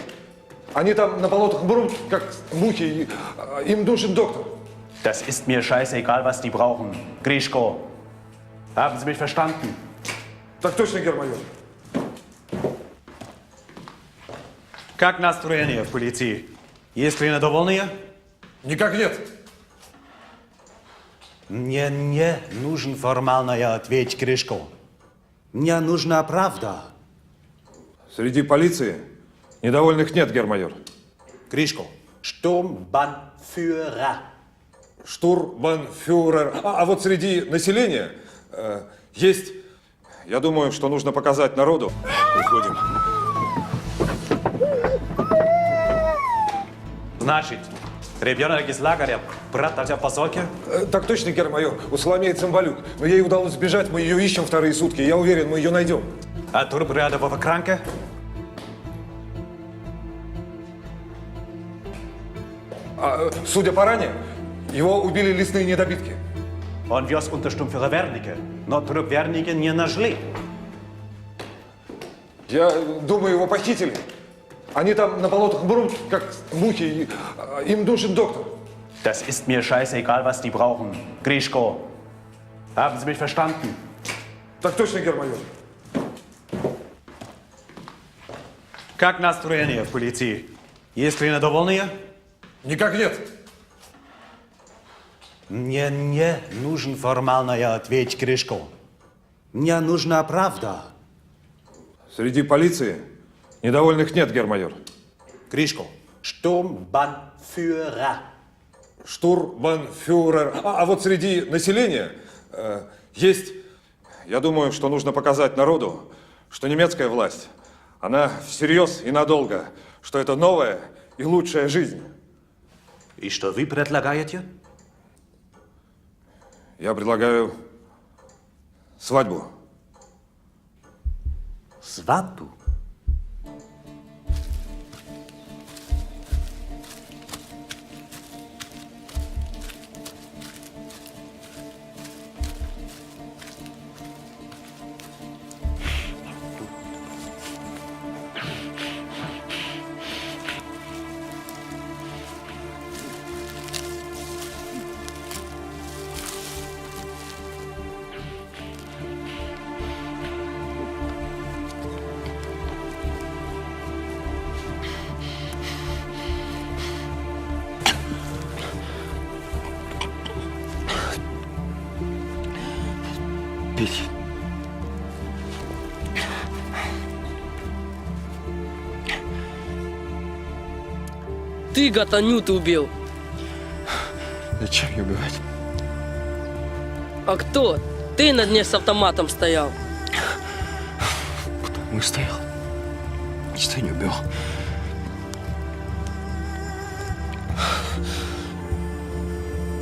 Они там на болотах мрут, как мухи. Им нужен доктор. Das ist mir scheißegal, was die brauchen. Grischko, haben Sie mich verstanden? Так точно, гермайор. Как настроение в полиции? Есть ли недовольные? Никак нет. Мне не нужен формальный ответ, Гришко. Мне нужна правда. Среди полиции недовольных нет, гермайор. Гришко, Sturmbannführer. Штурмбанфюрер. А вот среди населения есть, я думаю, что нужно показать народу. Выходим. Значит, ребенок из лагеря, брат Татьяна Посоки? Так точно, гермайор. У Соломеи Цымбалюк. Но ей удалось сбежать, мы ее ищем вторые сутки. Я уверен, мы ее найдем. А турбрядового кранка? Судя по ране, его убили лесные недобитки. Он вез Unterstumpführer Wernicke, но труп Wernicke не нашли. Я думаю, его похитили. Они там на болотах мрут, как мухи. Им нужен доктор. Das ist mir scheißegal, was die brauchen. Grischko, haben Sie mich verstanden? Так точно, гермайор. Как настроение в полиции? Есть ли недовольные? Никак нет. Мне не нужен формальный ответ, Гришко. Мне нужна правда. Среди полиции недовольных нет, гермайор. Гришко, Sturmbannführer. Штурмбанфюрер. А вот среди населения есть, я думаю, что нужно показать народу, что немецкая власть, она всерьез и надолго, что это новая и лучшая жизнь. И что вы предлагаете? Я предлагаю свадьбу. Свадьбу? Пить. Ты Гатанюту убил. Зачем ее убивать? А кто? Ты на дне с автоматом стоял. Потому и стоял. Что не убил.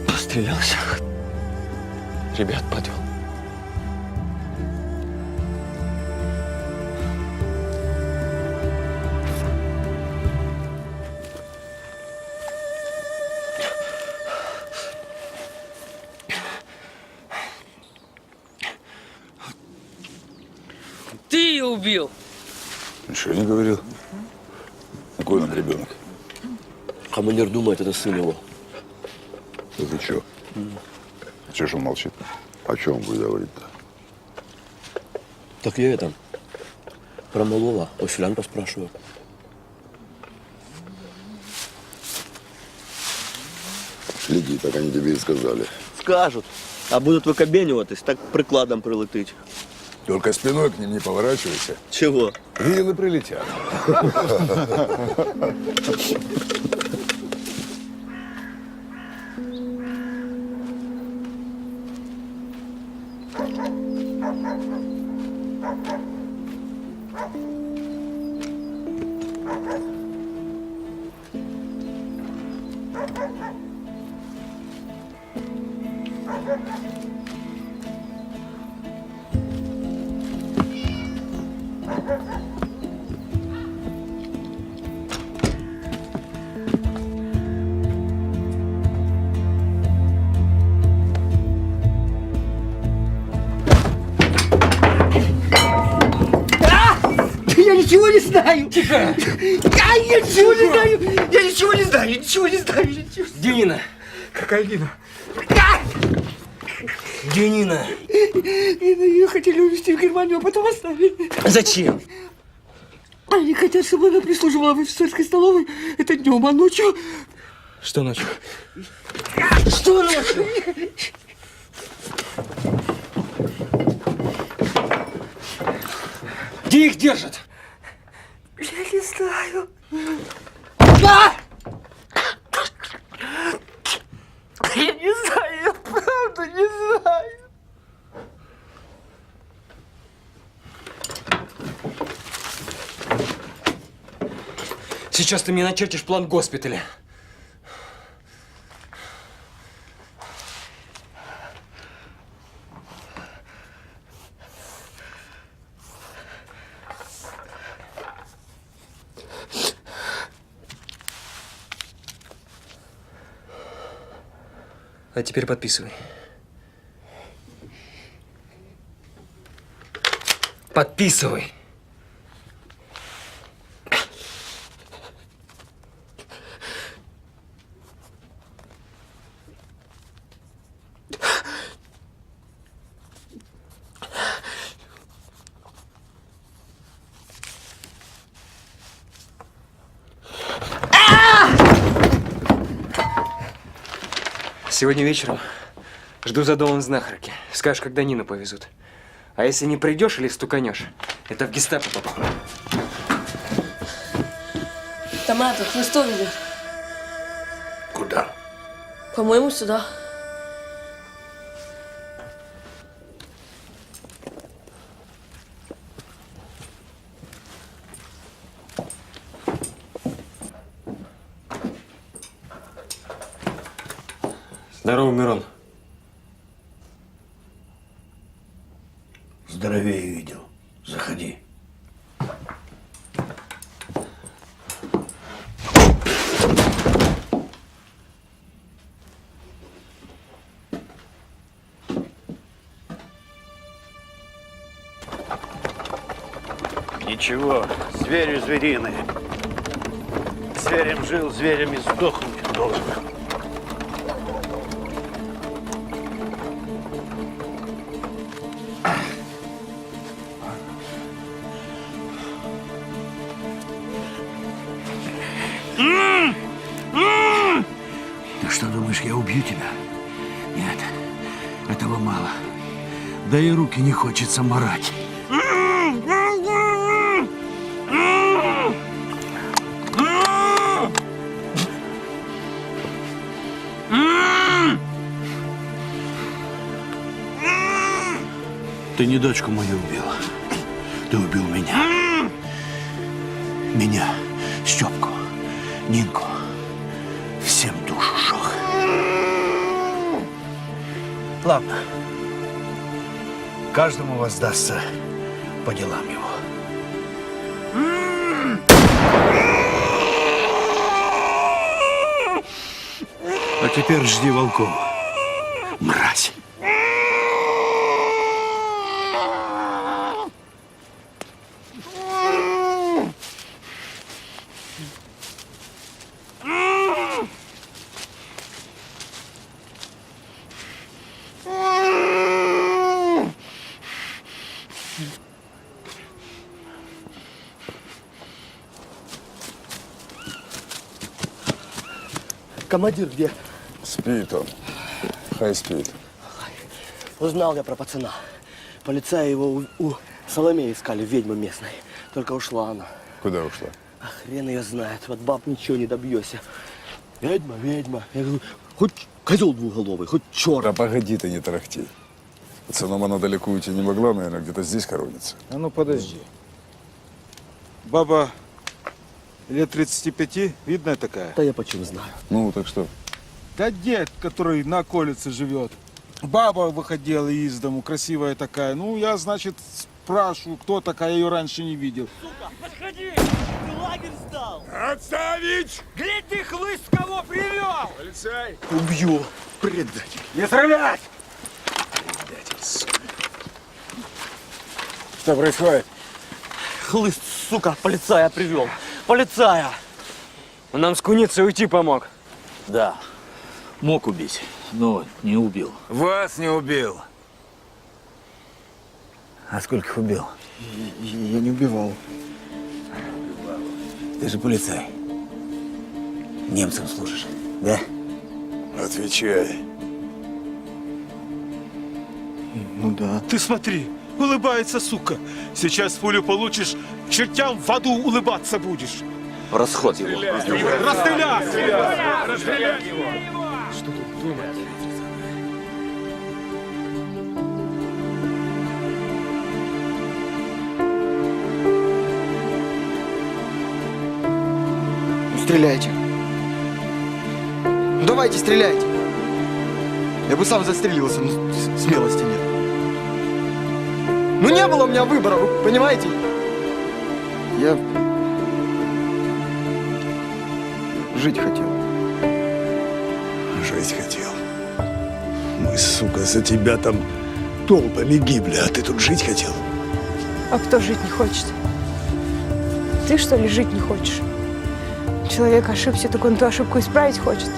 Пострелялся. Ребят подвел. убил. Ничего не говорил. Какой он ребенок? Командир думает, это сын его. Это что? Чего ж он молчит? О чем он будет говорить-то? Так я это, про малого у селян поспрашиваю. Следи, так они тебе и сказали. Скажут, а будут викобенюватись, так прикладом прилетить. Только спиной к ним не поворачивайся. Чего? Вилы прилетят. Я ничего не знаю! Тихо! Я ничего не знаю! Я ничего не знаю! Ничего не знаю! Где Нина? Какая Нина? Где Нина? Ее хотели увезти в Германию, а потом оставили. Зачем? Они хотят, чтобы она прислуживала в офицерской столовой. Это днем, а ночью... Что ночью? Что ночью? Где их держат? Я не знаю. Я не знаю, я правда не знаю. Сейчас ты мне начертишь план госпиталя. А теперь подписывай. Подписывай. Сегодня вечером жду за домом знахарки. Скажешь, когда Нину повезут. А если не придешь или стуканешь, это в гестапо попал. Там этот Хлыстов идет. Куда? По-моему, сюда. Здорово, Мирон. Здоровее видел. Заходи. Ничего, звери звериные. Зверем жил, зверем и сдохнуть должен. Ты что думаешь, я убью тебя? Нет, этого мало. Да и руки не хочется марать. Ты не дочку мою убил. Ты убил меня. Меня, Степку, Нинку. Всем душу жёг. Ладно. Каждому воздастся по делам его. А теперь жди волков, мразь. Командир где? Спит он. Хай спит. Узнал я про пацана. Полицаи его у Соломеи искали, ведьмы местной. Только ушла она. Куда ушла? А хрен ее знает. Вот баб ничего не добьешься. Ведьма, ведьма. Я говорю, хоть козел двуголовый, хоть черт. Да погоди ты, не тарахти. Пацаном она далеко уйти не могла, наверное, где-то здесь хоронится. А ну подожди. Баба лет 35, видная такая? Да я почему знаю. Ну, так что? Да дед, который на околице живет. Баба выходила из дому, красивая такая. Ну, я, значит, спрашиваю, кто такая, я ее раньше не видел. Подходи! Ты лагерь сдал! Отставить! Глядь, ты хлыст кого привел! Полицай! Убью, предатель. Не стрелять! Что происходит? Хлыст, сука, полицая привел. Полицая! Он нам с куницей уйти помог. Да, мог убить, но не убил. Вас не убил. А сколько их убил? Я не убивал. Ты же полицай. Немцам служишь, да? Отвечай. Ну да. Ты смотри, улыбается, сука. Сейчас пулю получишь, к чертям в аду улыбаться будешь. В расход его. Расстреляй! Расстреляй его! Что тут думать? Стреляйте. Давайте, стреляйте. Я бы сам застрелился, но смелости нет. Ну не было у меня выбора, вы понимаете? Я жить хотел. Жить хотел. Мы, сука, за тебя там толпами гибли, а ты тут жить хотел? А кто жить не хочет? Ты, что ли, жить не хочешь? Человек ошибся, так он ту ошибку исправить хочет.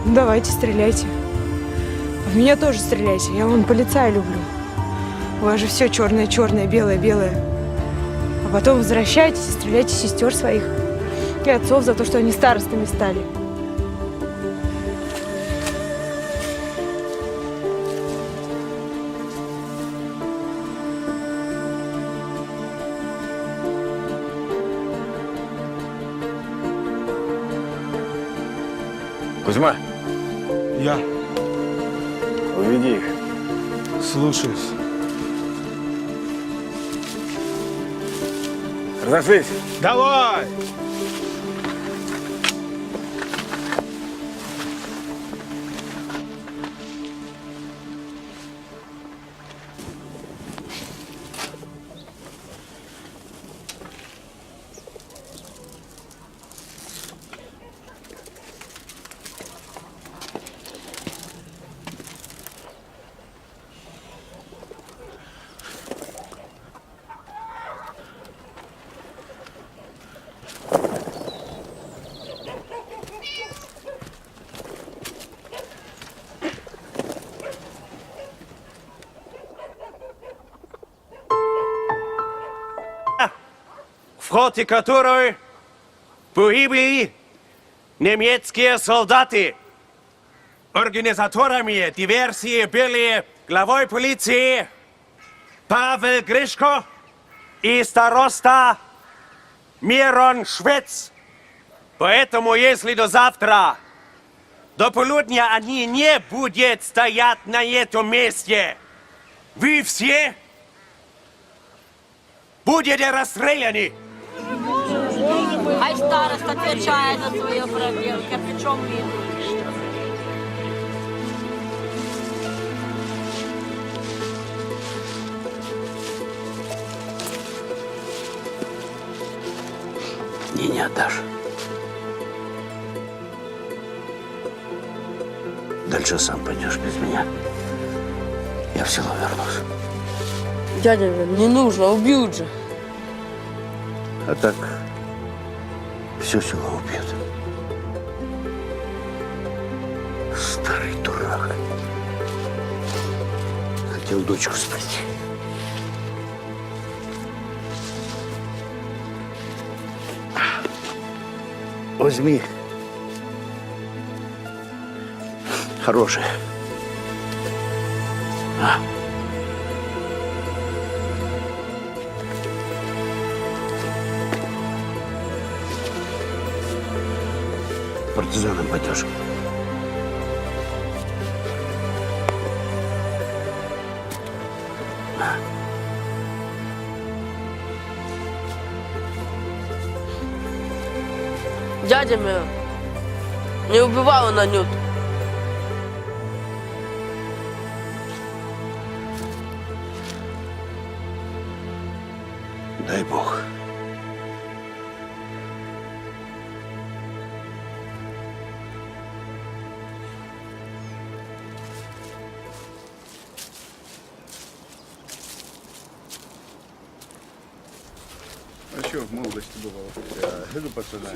Ну, давайте, стреляйте. В меня тоже стреляйте, я вон полицая люблю. У вас же все черное-черное, белое-белое. А потом возвращайтесь и стреляйте сестер своих. И отцов за то, что они старостами стали. Кузьма, Я уведи их. слушаюсь. Разошлись. Давай! В ходе которой погибли немецкие солдаты. Организаторами диверсии были главой полиции Павел Гришко и староста Мирон Швец. Поэтому, если до завтра, до полудня они не будут стоять на этом месте, вы все будете расстреляны. Хай старост отвечает за свои проделки, а при чем вину? Мне не отдашь. Дальше сам пойдешь без меня. Я в село вернусь. Дядя, не нужно, убьют же. А так все село убьет. Старый дурак. Хотел дочку спасти. Возьми Хороший. А. Партизанам пойдешь. Дядя меня не убивала на нют. Дай Бог. А что в молодости бывало? Ну, пацана.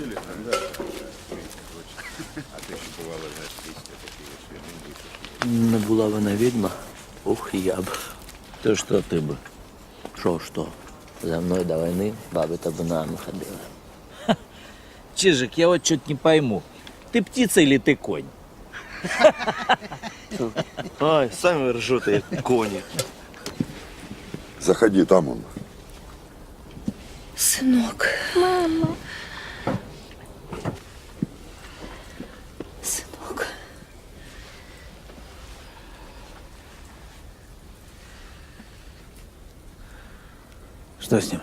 Да. А ты еще бывало, знаешь, песни такие, свеженькие. Не була вона відьма, ух, я б. То що ти б? Що? За мною до війни баби табунами ходили. Чижик, я вот что-то не пойму. Ты птица или ты конь? Ай, сами ржете, як коні. Заходи, там он. Сынок. Мама. Сынок. Что с ним?